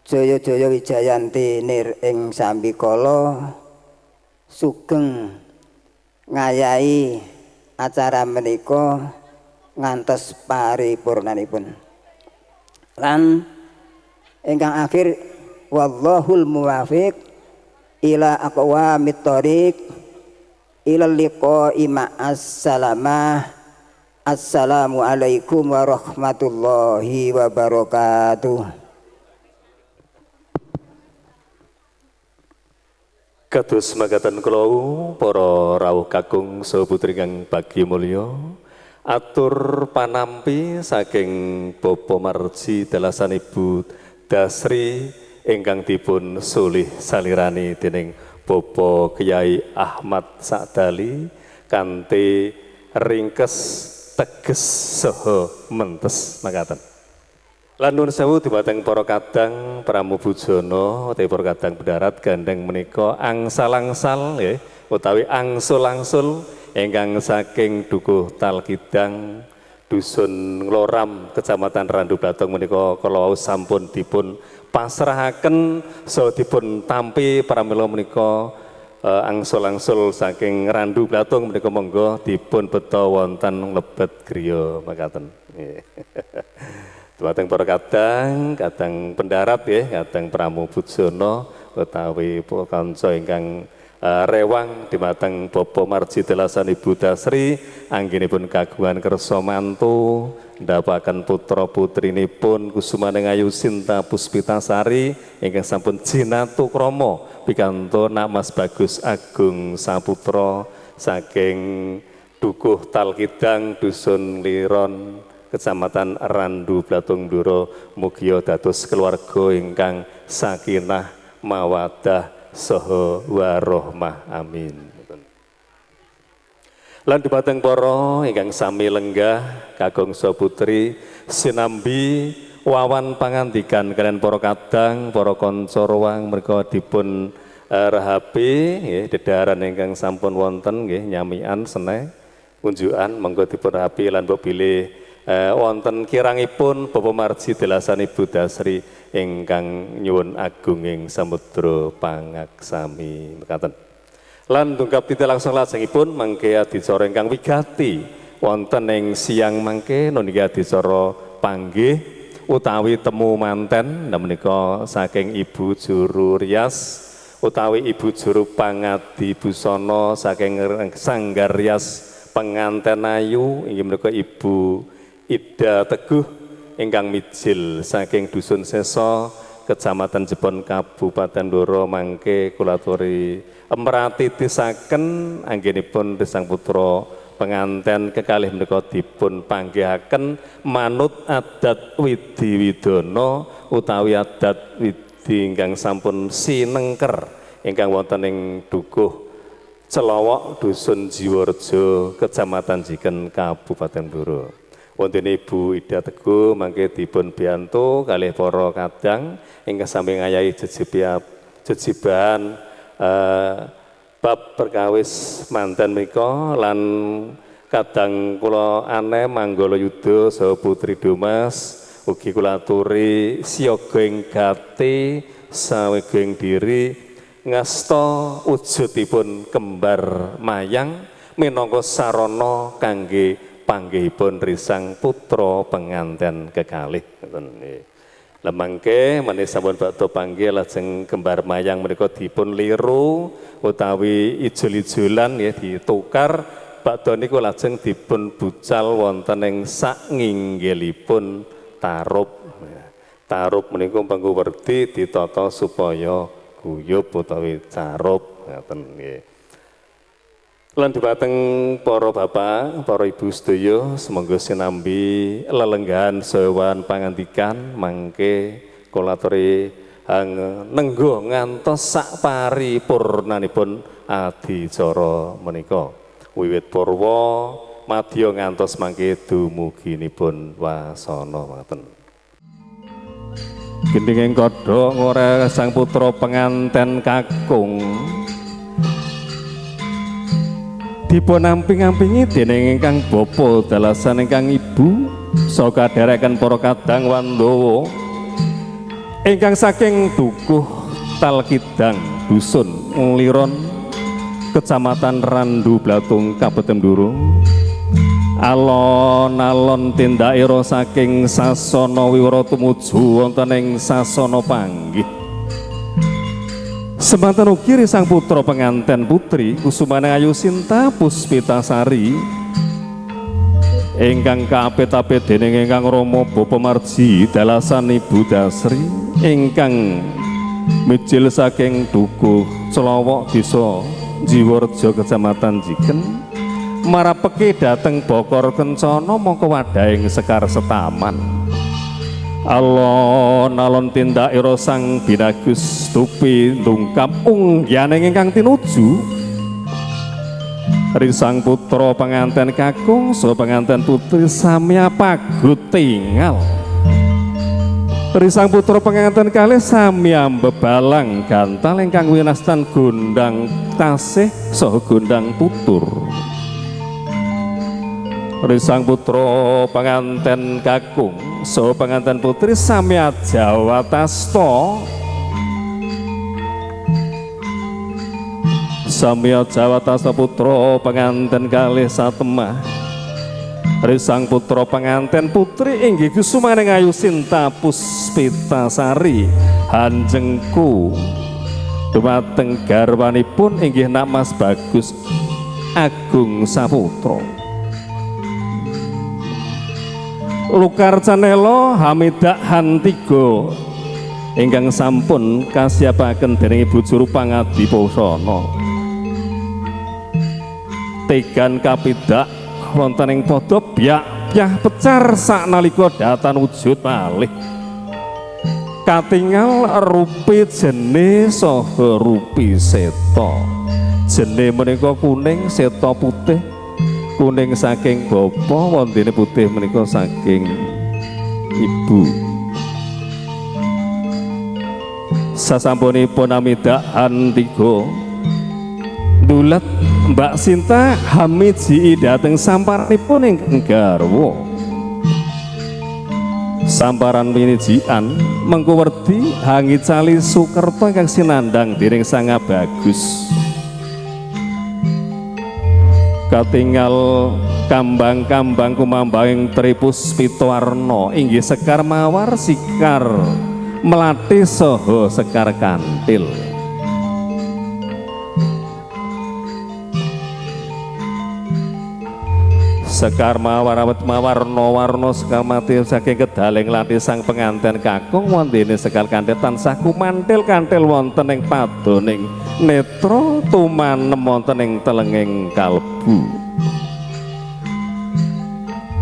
jaya-jaya wijayanti nir ing sambikala sugeng ngayahi acara menika ngantos paripurnanipun lan ingkang akhir wallahul muwafiq ila aqwamit thoriq ila liqa'i ma'as salamah. Assalamu alaikum warahmatullahi wabarakatuh. Kados mangkatan kula para rawuh kakung saha putri kang bagya mulya atur panampi saking Bapak Marji dalasan Ibu Dasri ingkang dipun sulih salirani dening Bapak Kyai Ahmad Sakdali kanthi ringkes teges saha mentes makaten. Lan nuwun sewu dumateng para kadang pramubujana utawi para kadang pendarat gandeng menika angsal-angsal nggih utawi angsul-angsul ingkang saking Dukuh Talkidang Dusun Ngloram Kecamatan Randu Blatung menika kala wau sampun dipun pasrahaken saha dipun tampi pramila menika angsul-angsul saking Randu Blatung menika monggo dipun beta wonten lebet griya makaten. Dumateng para kadang pendarat nggih, kadang pramubujana utawi kanca ingkang rewang dumateng Bapak Marji Delasan Ibu Dasri anggenipun kagungan kersa mantu ndapaken putra putrinipun Kusumaning Ayu Sinta Puspitasari ingkang sampun jinatu krama pikanto Nak Mas Bagus Agung Saputra saking Dukuh Talkidang Dusun Liron Kecamatan Randu Blatung Ndoro mugia dados keluarga ingkang sakinah mawaddah saha warahmah amin. Lan dumateng para ingkang sami lenggah kakung saputri sinambi wawan pangandikan kalian para kadang para kanca ruang mereka dipun rahapi nggih dedaran ingkang sampun wonten nggih nyamikan seneh unjukan monggo dipun rahapi lan mbok bilih wonten kirangipun Bapak Marji Delasan Ibu Dasri ingkang nyuwun agunging samudra pangaksami mekaten. Lan tungkap titik langsung lajengipun mangke adicara ingkang wigati wonten ing siang mangke niki adicara panggih utawi temu manten menika saking Ibu Juru Rias utawi Ibu Juru Pangadi Busana saking Sanggar Rias Penganten Ayu inggih menika Ibu Ida Teguh ingkang mijil saking Dusun Sesa Kecamatan Jepon Kabupaten Ndoro mangke kula aturi mratitisaken anggenipun Desang Putra penganten kekalih menika dipun panggihaken manut adat Widi Widana utawi adat Widi ingkang sampun sinengker ingkang wonten ing Dukuh Celowok Dusun Jiworejo Kecamatan Jiken Kabupaten Ndoro. Wonten Ibu Ida Teguh mangke dipun biyantu kalih para kadang ingkang sami ngayahi jejiban bab perkawis manten menika lan kadang kula ane Manggala Yuda saha Putri Domas ugi kula aturi siyaga ing gati sawega ing diri ngasta wujudipun kembar mayang minangka sarana kangge panggihipun risang putra penganten kekalih ngoten nggih. Lah mangke menawi sampun badhe panggih lajeng kembar mayang menika dipun liru utawi ijol-ijolan nggih ditukar badhe niku lajeng dipun bucal wonten ing sak nginggilipun tarup. Tarup menika panggo werdi ditata supaya guyub utawi carup ngoten nggih. Lan dumateng para bapak, para ibu sedaya semonggo sinambi lelenggahan sawan pangandikan mangke kula aturi nenggo ngantos sak paripurnanipun adicara menika. Wiwit purwa madya ngantos mangke dumuginipun wasana ngoten. Gendhing kodhok ngore sang putra penganten kakung dipun amping-ampingi dening ingkang bapa dalasan ingkang ibu saka dereken para kadang Wandawa ingkang saking Dukuh Talkidang Dusun Liron Kecamatan Randu Blatung Kabupaten Ndoro alon-alon tindakira saking sasana wiwara tumuju wonten ing sasana panggih. Semanten ugi sang putra penganten putri Kusumaning Ayu Sinta Puspitasari ingkang kaapit-apit dening ingkang Rama Bapak Marji Dalasan Ibu Dasri ingkang mijil saking Dukuh Celowok Desa Jiworejo Kecamatan Jiken marapeke dhateng Bokor Kencana mangka wadhahing Sekar Setaman alon-alon tindakira sang binagus tupi ndungkap unggiane ingkang tinuju risang putra penganten kakung saha penganten putri sami pagut tingal. Risang putra penganten kalih sami bebalang gantal ingkang winastan gondang tasih saha gondang tutur. Risang putra penganten kakung saha penganten putri sami jawatasta sami jawatasta putra penganten kalih satemah. Risang putra penganten putri inggih kusumaning Ayu Sinta Puspitasari Hanjengku dumateng garwanipun inggih Nak Mas Bagus Agung Saputra. Lukar Canelo Hamidah Hantigo ingkang sampun kasiapaken dening Ibu Juru Pangadi Pusana. Tegan kapidak wonten ing padha biak-biak pecar saknalika datan wujud malih. Katingal rupi jene saha rupi seta. Jene menika kuning, seta putih. Kuning saking bapa, wondene putih menika saking ibu. Sasampunipun amidahan 3 dulet Mbak Sinta hamiji dhateng samparanipun ing garwa. Samparan winijian mengko werdi Hangicali Sukerto ingkang sinandhang dening Sang Bagus. Katingal kambang-kambang kumambang Tripuspita warna inggih Sekar Mawar, Sikar Melati saha Sekar Kantil. Sekar Mawar mawarna-warna Sekar Mati saking kedaling lati sang penganten kakung wondene Sekar Kantil tansah kumantil kantil wonten ing padoning netra tumanem wonten ing telenging kalbu.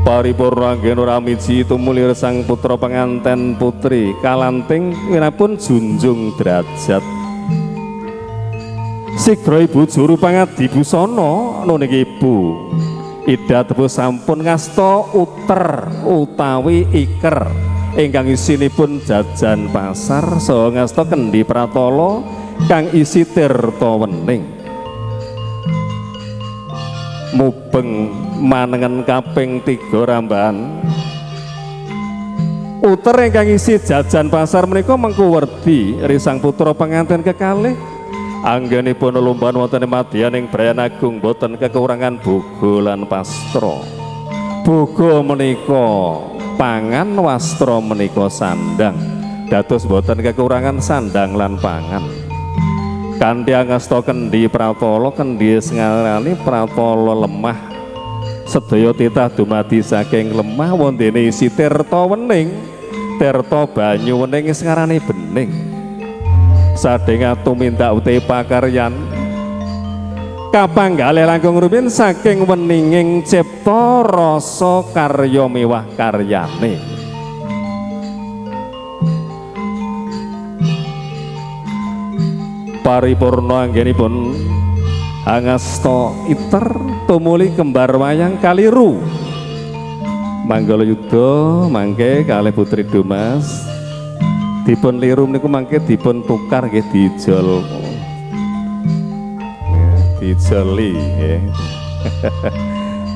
Paripurna anggen ora miji tumuli sang putra penganten putri kalanting winapun junjung derajat. Sigra Ibu Juru Pangadi Busana niki Ibu Ida tebu sampun ngasta uter utawi iker ingkang isinipun jajan pasar saha ngasta kendi pratala kang isi tirta wening. Mubeng manengen kaping 3 rambahan uter ingkang isi jajan pasar menika mengko werdi risang putra penganten kekalih anggenipun lumban wonten madyan ing Brayan Agung boten kekurangan boga lan pastra. Boga menika pangan, wastra menika sandang. Dados boten kekurangan sandang lan pangan. Kanthi angasta kendi pratala, kendi ngarani pratala lemah. Sedaya titah dumadi saking lemah wondene isi tirta wening, tirta banyu wening ngarani bening. Sadeng tumindak uti pakaryan kapanggalih langkung rumiyin saking weninging cipta rasa karya mewah karyane. Paripurna anggenipun angasta iter tumuli kembar wayang kaliru manggala yudha mangke kalih Putri Dumas dipun liru niku mangke dipun tukar nggih dijol. Dijoli nggih.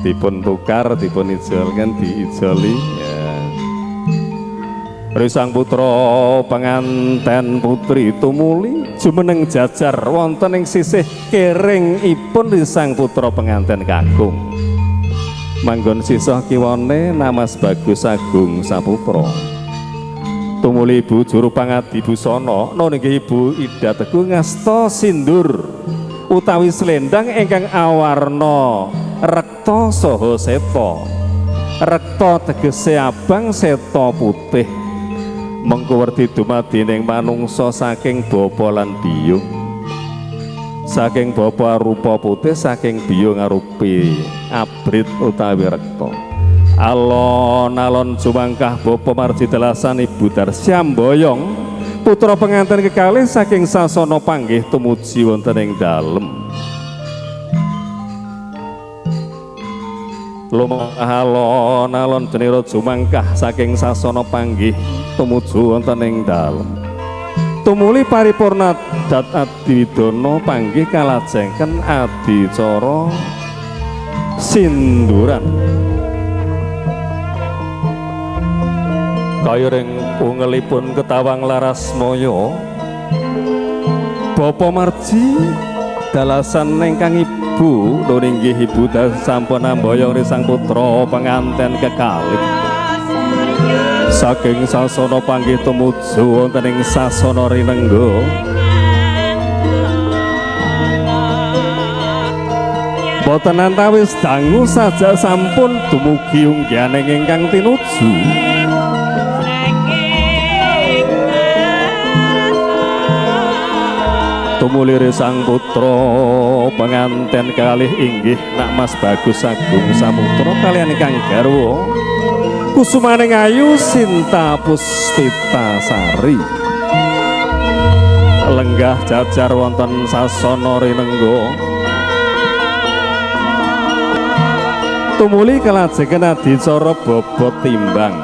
Dipun tukar, dipun ijol kan diijoli ya. Risang putra penganten putri tumuli jumeneng jajar wonten ing sisih kiringipun risang putra penganten kakung. Manggon sisah kiwane Nak Mas Bagus Agung Saputra. Tumuli Ibu Juru Pangadi Busana niki Ibu Ida Teguh ngasta sindur utawi slendang ingkang awarna rekta saha seta. Rekta tegese abang, seta putih. Mengko werdi dumadi ning manungsa saking bapa lan biyung. Saking bapa rupa putih, saking biyung arupi abrit utawi rekta. alon-alon jumangkah Bapa Marji dalasan Ibu Darsyam Boyong putra pengantin kekalih saking sasana panggih tumuju wonten ing dalem. Lumangkah alon-alon denira jumangkah saking sasana panggih tumuju wonten ing dalem. Tumuli paripurna dat adiwidono panggih kalajengken adicara sinduran. Kaya ring ungelipun ketawang laras moyo Bapa Marji dalasan ingkang Ibu nuringgih Ibu sampun amboyong risang putra penganten kekalih saking sasana panggih tumuju wonten ing sasana rinengga. Boten antawis dangu saja sampun dumugi unggihaning ingkang tinuju. Tumuli sang putra penganten kalih inggih Nak Mas Bagus Agung Saputra kaliyan ingkang garwa kusumaning ayu Sinta Puspita Sari lenggah jajar wonten sasana rinengga. Tumuli kalajengen adicara bobot timbang.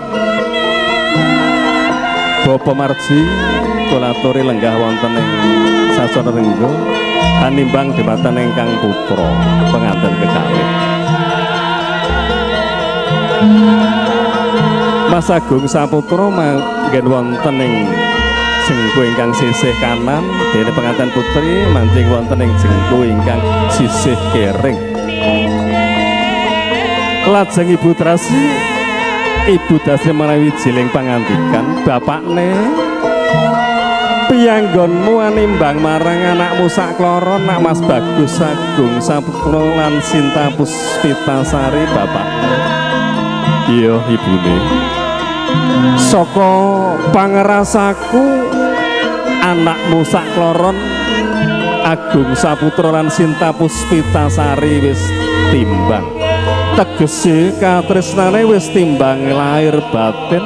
Bapa Marji kula aturi lenggah wonten ing sasana rinengga animbang dumatan ingkang putra penganten kekalih. Mas Agung Saputra manggen wonten ing jengku ingkang sisih kanan dene pengantin putri mancing wonten ing jengku ingkang sisih kering. Lajeng Ibu Drasi menawi jiling pangandikan, bapakne piyanggonmu animbang marang anakmu sakloron Nak Mas Bagus Agung Saputra lan Sinta Puspita Sari bapakne. Iya ibune. Saka pangerasaku anakmu sakloron Agung Saputra lan Sinta Puspita Sari wis timbang. Tegese katresnane wis timbang lahir batin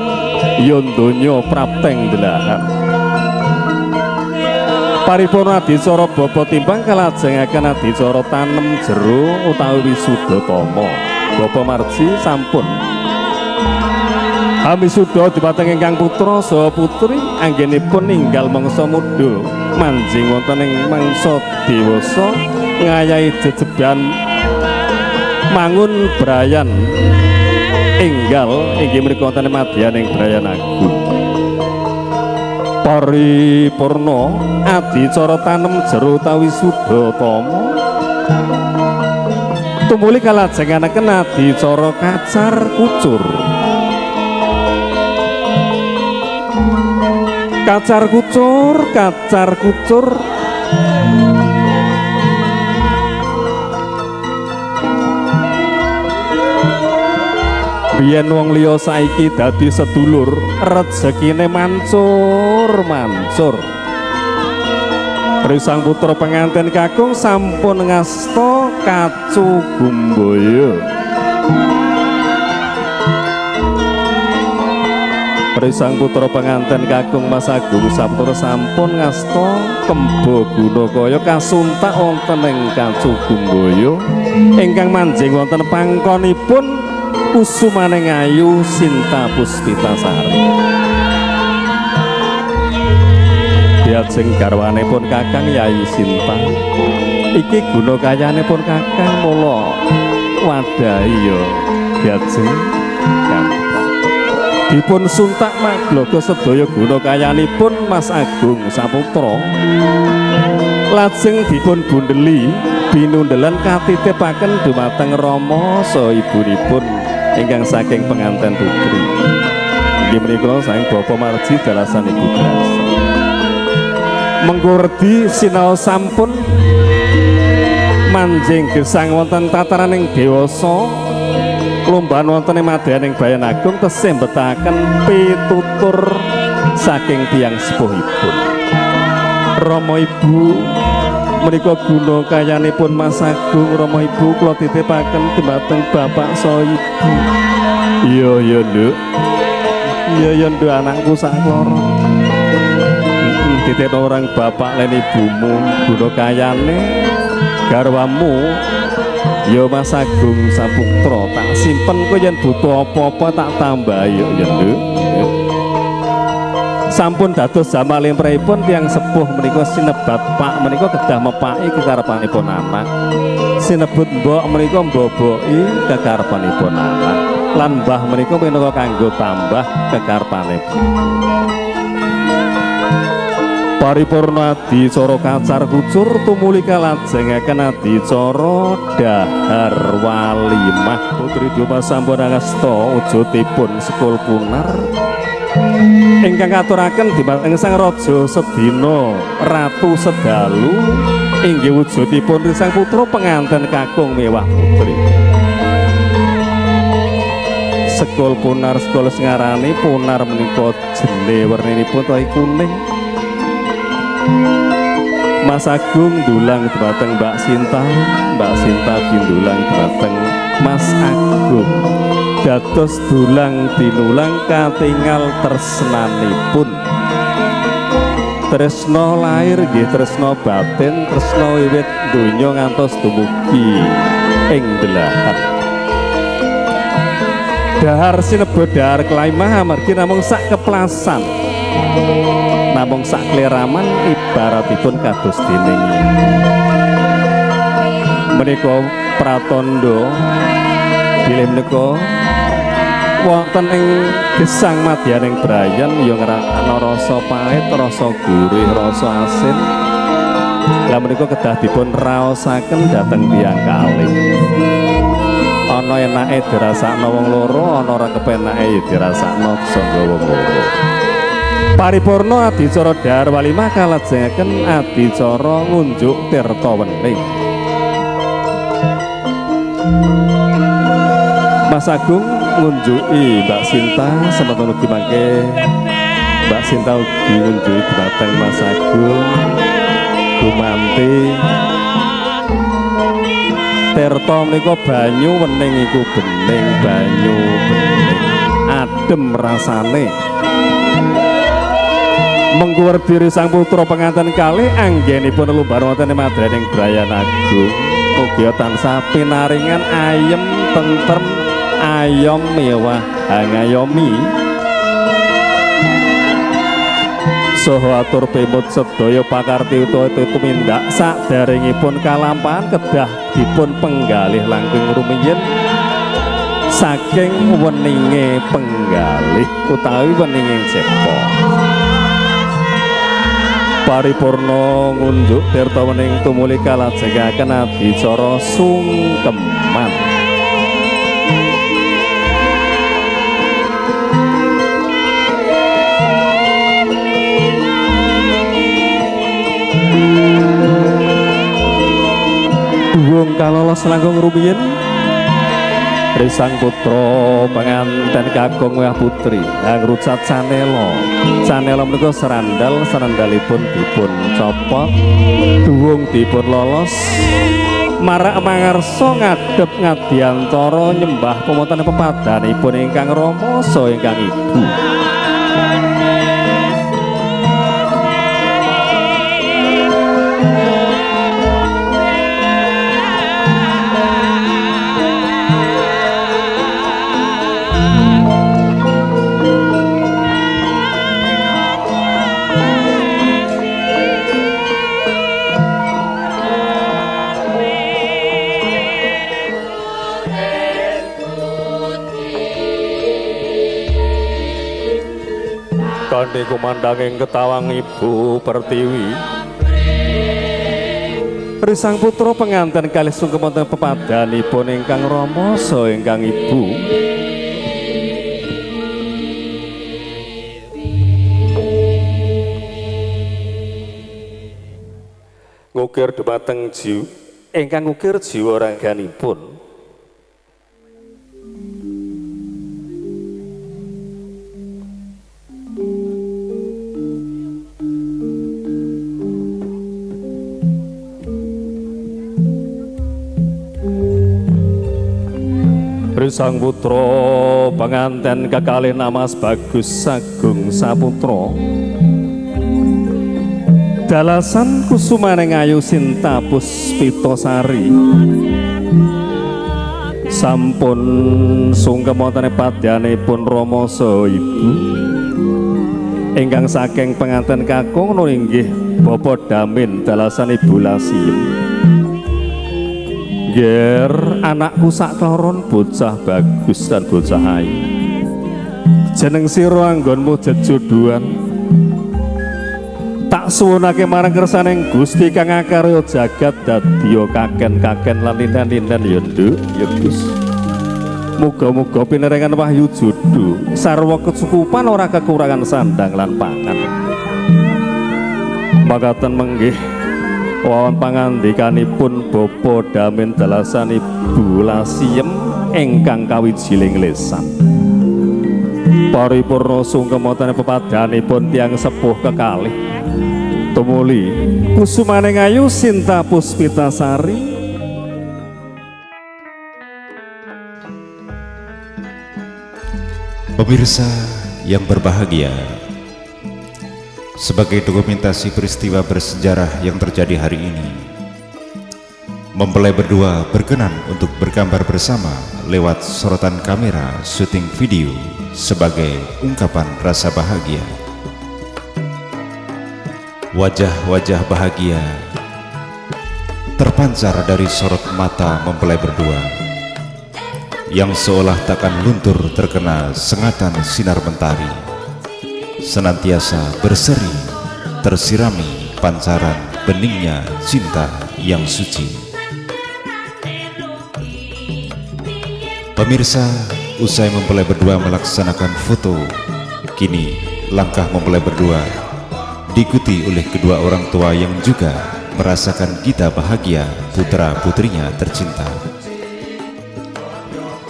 ya donya prapteng delahan. Paripurna adicara bapa timbang kalajengaken adicara tanem jero utawi wisudhatama. Bapa Marji sampun Hamisudha dipateng ingkang putra saha putri anggenipun ninggal mangsa muda manjing wonten ing mangsa dewasa ngayahi jejeban mangun Brayan enggal inggih menika wonten madyan ing Brayan Agung. Paripurna adicara tanem jero utawi wisudhatama tumuli kalajengaken adicara kacar kucur. Kacar kucur biyen wong liya saiki dadi sedulur rezekine mancur. Risang putra pengantin kakung sampun ngasta kacu gumbaya. Risang putra pengantin kakung Mas Agung Saputra sampun ngasta kemba gunakaya kasuntak wonten ing kacu gumbaya ingkang manjing wonten pangkonipun kusumaning ayu Sinta Puspita Sari. Diajeng garwanipun Kakang Yayi Sinta. Iki gunakayanipun Kakang mula wadahi ya diajeng dipun suntak maglaga sedaya gunakayanipun Mas Agung Saputra. Lajeng dipun bundeli binundelan katitipaken dumateng Rama saha ibunipun ingkang saking penganten putri. Inggih menika saking Bapa Marji dalasan Ibu Drasi. Menggurdi sinau sampun manjing gesang wonten tataraning dewasa lomban wonten ing madyaning Brayan Agung tesih mbetahaken pitutur saking tiyang sepuhipun. Rama Ibu menika gunakayanipun Mas Agung. Rama Ibu kula titipaken dumateng Bapak saha Ibu Iya Nduk. Iya Nduk anakku sakloro. Titip orang bapak lan ibumu guna kayane garwamu ya Mas Agung Saputra tak simpen kowe yen butuh apa-apa tak tambah ya Nduk. Sampun dados jamalipun tiyang sepuh menika sinebat Pak menika kedah mepaki kekarepanipun anak. Sinebut mbok menika mboboki kekarepanipun anak. Lan mbah menika menika kanggo tambah kekarepanipun. Paripurna adicara kacar kucur tumuli kalajengaken adicara dahar walimah putri Duma sampun angasta wujudipun sekul punar ingkang katuraken dhumateng Sang Raja Sedina Ratu Sedalu inggih wujudipun Risang Putra penganten kakung mewah putri. Sekul punar sekul ngarani punar menika jene werninipun toy kuning. Mas Agung dulang dhumateng Mbak Sinta bindulang dhumateng Mas Agung dados dulang tinulang katingal tresnanipun tresna lair nggih tresna batin tresna wiwit donya ngantos dumugi ing belahan dahar sinebut dahar klaimah amargi namung sak keplasan namung sak kleraman ibaratipun kados dening menika pratandha bilih menika wonten ing gesang madyaning brayan ya ngrasakno rasa pahit, rasa gurih, rasa asin. Lah menika kedah dipun raosaken dhateng tiyang kalih. Ana enake dirasakno wong loro, ana ora kepenake ya dirasakno sangga wong loro. Paripurna adicara dahar walimah kalajengaken adicara ngunjuk tirta wening. Mas Agung ngunjuki Mbak Sinta semeton ugi mangke Mbak Sinta ugi ngunjuki dhumateng Mas Agung gumanti tirta menika banyu wening iku bening banyu bening adem rasane. Mengkuwerdi Risang Putra penganten kalih anggenipun lumbar wonten ing madraning Brayan Agung mugi tansah pinaringan ayem tentrem ayom mewah hangayomi saha atur pemut sedaya pakarti utawa tumindak saderengipun kalampahan kedah dipun penggalih langkung rumiyin saking weninge penggalih utawi weninging cepa. Paripurna ngunjuk tirta wening tumuli kalajengaken adicara sungkeman. Duwung kalolos langkung rumiyin Risang Putra penganten kakung wah putri ngrucat canela. Canela menika serandalipun dipun copot, duwung dipun lolos. Marak mangarsa ngadhep ngadiantara nyembah pemotan pepadanipun ingkang Rama saha ingkang Ibu. Kanthi kumandhanging ketawang Ibu Pertiwi Risang Putra penganten kalih sungkem wonten pepadanipun ingkang Rama saha ingkang Ibu. Ngukir dhumateng jiwa ingkang ngukir jiwa raganipun. Risang putra penganten kekalih Mas Bagus Sagung Saputra. Dalasan kusumaning ayu Sinta Puspitasari. Sampun sungkem wonten padyanipun Rama saha Ibu. Ingkang saking penganten kakung inggih Bapak Damin dalasan Ibu Lasiem. Ger anakku sakloron bocah bagus dan bocah ayu. Jeneng sira anggonmu jejodohan. Tak suwunake marang kersaning Gusti kang akarya jagat dadya kaken-kaken lan lindan-lindan ya Nduk ya Gus. Muga-muga pinerengan wahyu jodoh sarwa kecukupan ora kekurangan sandang lan pangan. Makaten menggih wawon pangandikanipun Bapa Damin dalasan Ibu Lasiem ingkang kawijiling lesan. Paripurna sungkem wonten pepadhanipun tiyang sepuh kekalih. Tumuli kusumaning ayu Sinta Puspitasari. Pemirsa yang berbahagia, sebagai dokumentasi peristiwa bersejarah yang terjadi hari ini, mempelai berdua berkenan untuk bergambar bersama lewat sorotan kamera syuting video sebagai ungkapan rasa bahagia. Wajah-wajah bahagia terpancar dari sorot mata mempelai berdua yang seolah takkan luntur terkena sengatan sinar mentari, senantiasa berseri tersirami pancaran beningnya cinta yang suci. Pemirsa, usai mempelai berdua melaksanakan foto, kini langkah mempelai berdua diikuti oleh kedua orang tua yang juga merasakan gita bahagia putra-putrinya tercinta.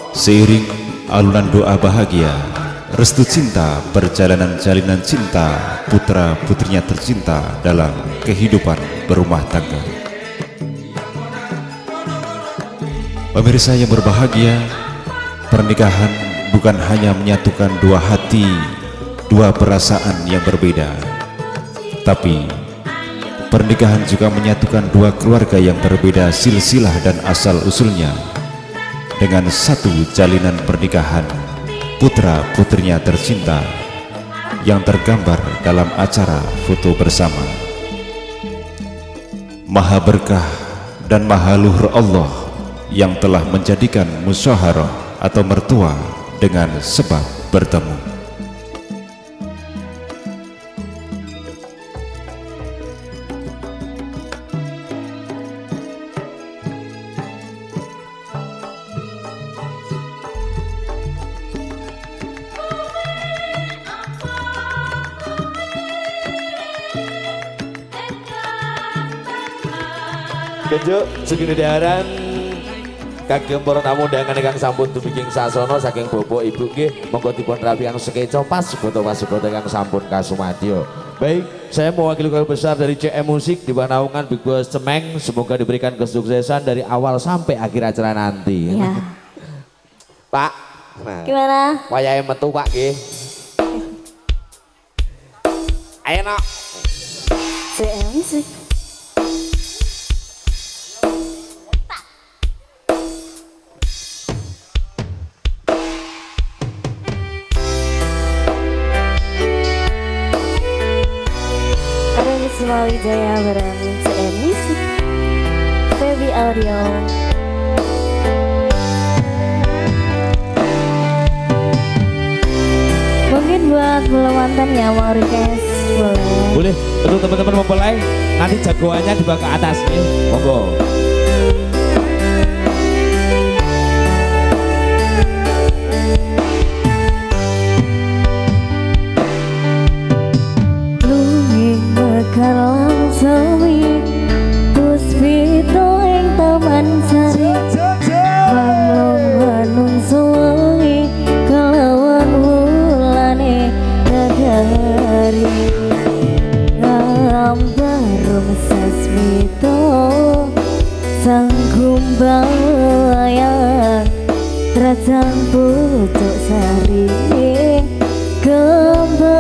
Seiring alunan doa bahagia, restu cinta, perjalanan jalinan cinta putra-putrinya tercinta dalam kehidupan berumah tangga. Pemirsa yang berbahagia, pernikahan bukan hanya menyatukan dua hati, dua perasaan yang berbeda, tapi pernikahan juga menyatukan dua keluarga yang berbeda silsilah dan asal-usulnya dengan satu jalinan pernikahan putra-putrinya tercinta yang tergambar dalam acara foto bersama. Maha berkah dan maha luhur Allah yang telah menjadikan musyawarah atau mertua dengan sebab bertemu. Kenjuk segini daharan kagem para tamu undangan ingkang sampun dumiking sasana saking Bapak Ibu nggih monggo dipun rapikan sekeca pas foto-foto ingkang sampun kasumadya. Baik, saya mewakili keluarga besar dari CM Musik di bawah naungan Big Boss Cemeng, semoga diberikan kesuksesan dari awal sampai akhir acara nanti. Ya. Pak, nah, Gimana? wayahe metu Pak nggih. Ayo nak. CM Musik. Semua Wijaya bareng CM Musik, Baby Audio. Mungkin buat belum mantan ya mau request boleh. Boleh, untuk teman-teman mempelai nanti jagoannya dibawa ke atas nih, monggo. Kalang sawi puspito ing taman sari pamlong manung sawi kalawan wulane dadari ngambarung sasmito sang Rajang pucuk sari kembang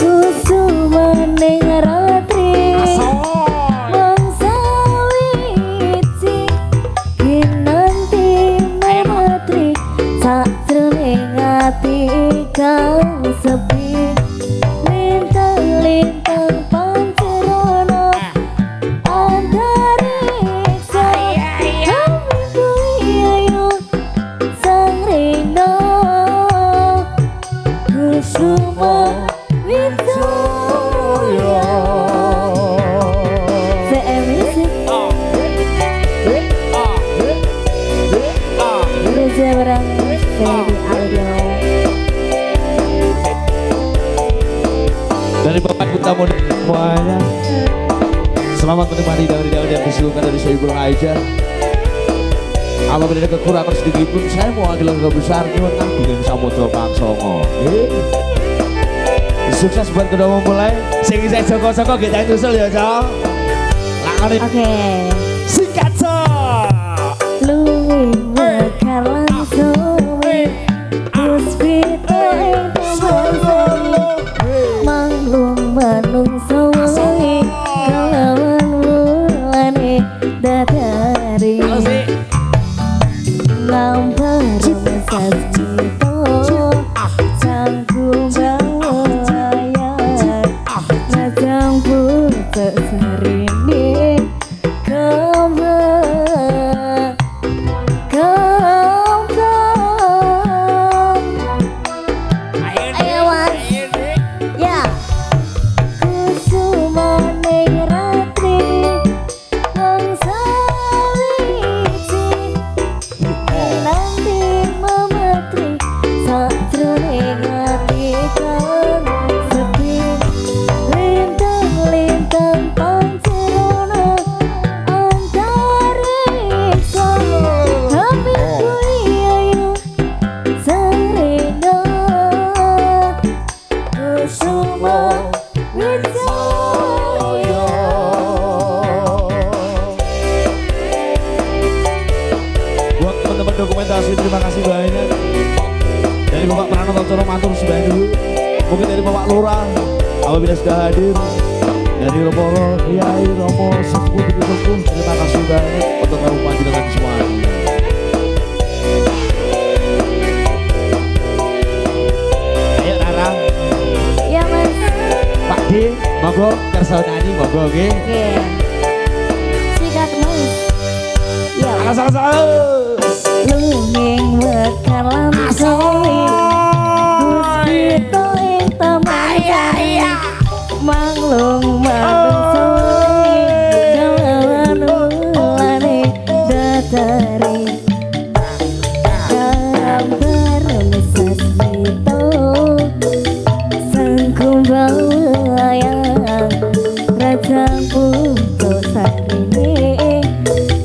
kusumane ratri mangsa wiji kinanti mematri sajroning ati kang sepi lintang pancerono antariksa kami kuyayu sang reno kusuma Victoria Seemisik Reza Barang Ferry Aldo Dari Bapak tamu semuanya, selamat menikmati daun-daun yang disuguhkan dari Sohibul Aija. Apabila ada kekurangan sedikit pun, saya mau ambil lagu besar nyuwun kagunging Samudra Pangsongo. Sukses buat kedua mempelai. Sing saya Joko-Joko nggih tak nyusul ya, Cok. Lakone. Oke. Singkat, Cok. Luwih mekar langsung puspita ing taman manglung manungsa wae kalawan mulane dadari lampar sasito sangku bawaya rajang pucuk sarine kembang ayo mas ya kusumane ratri mangsa wiji nanti mematri sajroning ati kang sepi lintang-lintang pancerono antariksa kami kuyayu sang reno kusuma Wijaya. Buat teman-teman dokumentasi, terima kasih banyak. Dari Bapak Pranoto Coro matur sembah dulu. Mungkin dari Bapak Lurah apabila sudah hadir. Dari Romo Kiai Romo Sepuh Sepuh, terima kasih banyak untuk kamu panjenengan semuanya. Ayo Nara, Ya mas. Pak D, monggo kersa nyanyi monggo nggih. Oke. Sikat mas. Ya. Alas. Lunging mekar langsung puspita ing taman manglung manungsa kalawan mulane dadari gambar sasmito sangkum bawayang rajang pucuk sarine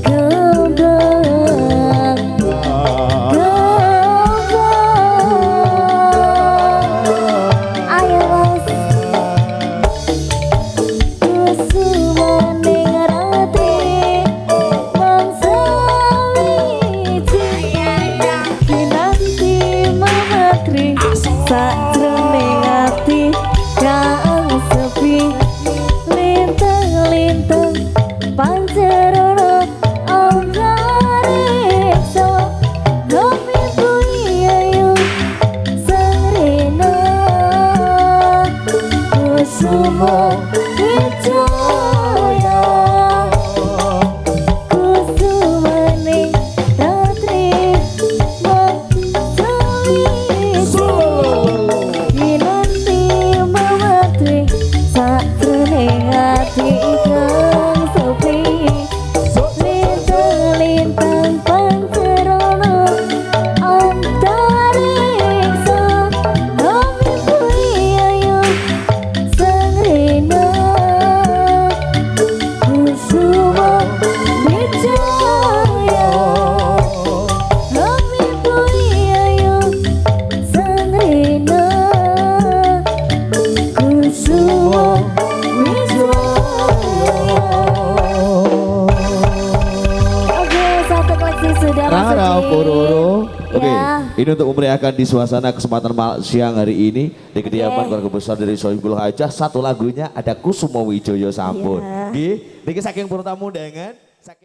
kembang ayo mas kusumane ratri mangsa wiji kinanti mematri sajroning ati kang sepi lintang-lintang pancerono antariksa kami kuyayu sang reno kusuma Wijaya kusumane ratri mangsa wiji kinanti mematri sajroning ati kang sepi lintang-lintang pancerono antariksa kami kuyayu sang reno sudah Mas Rara Uci. Pororo. Oke, Ya. ini untuk memeriahkan di suasana kesempatan siang hari ini di kediaman keluarga besar dari Sohibul Hajah. Satu lagunya ada Kusumo Wijoyo sampun. Iya. Nggih, niki saking purun tamu undangan.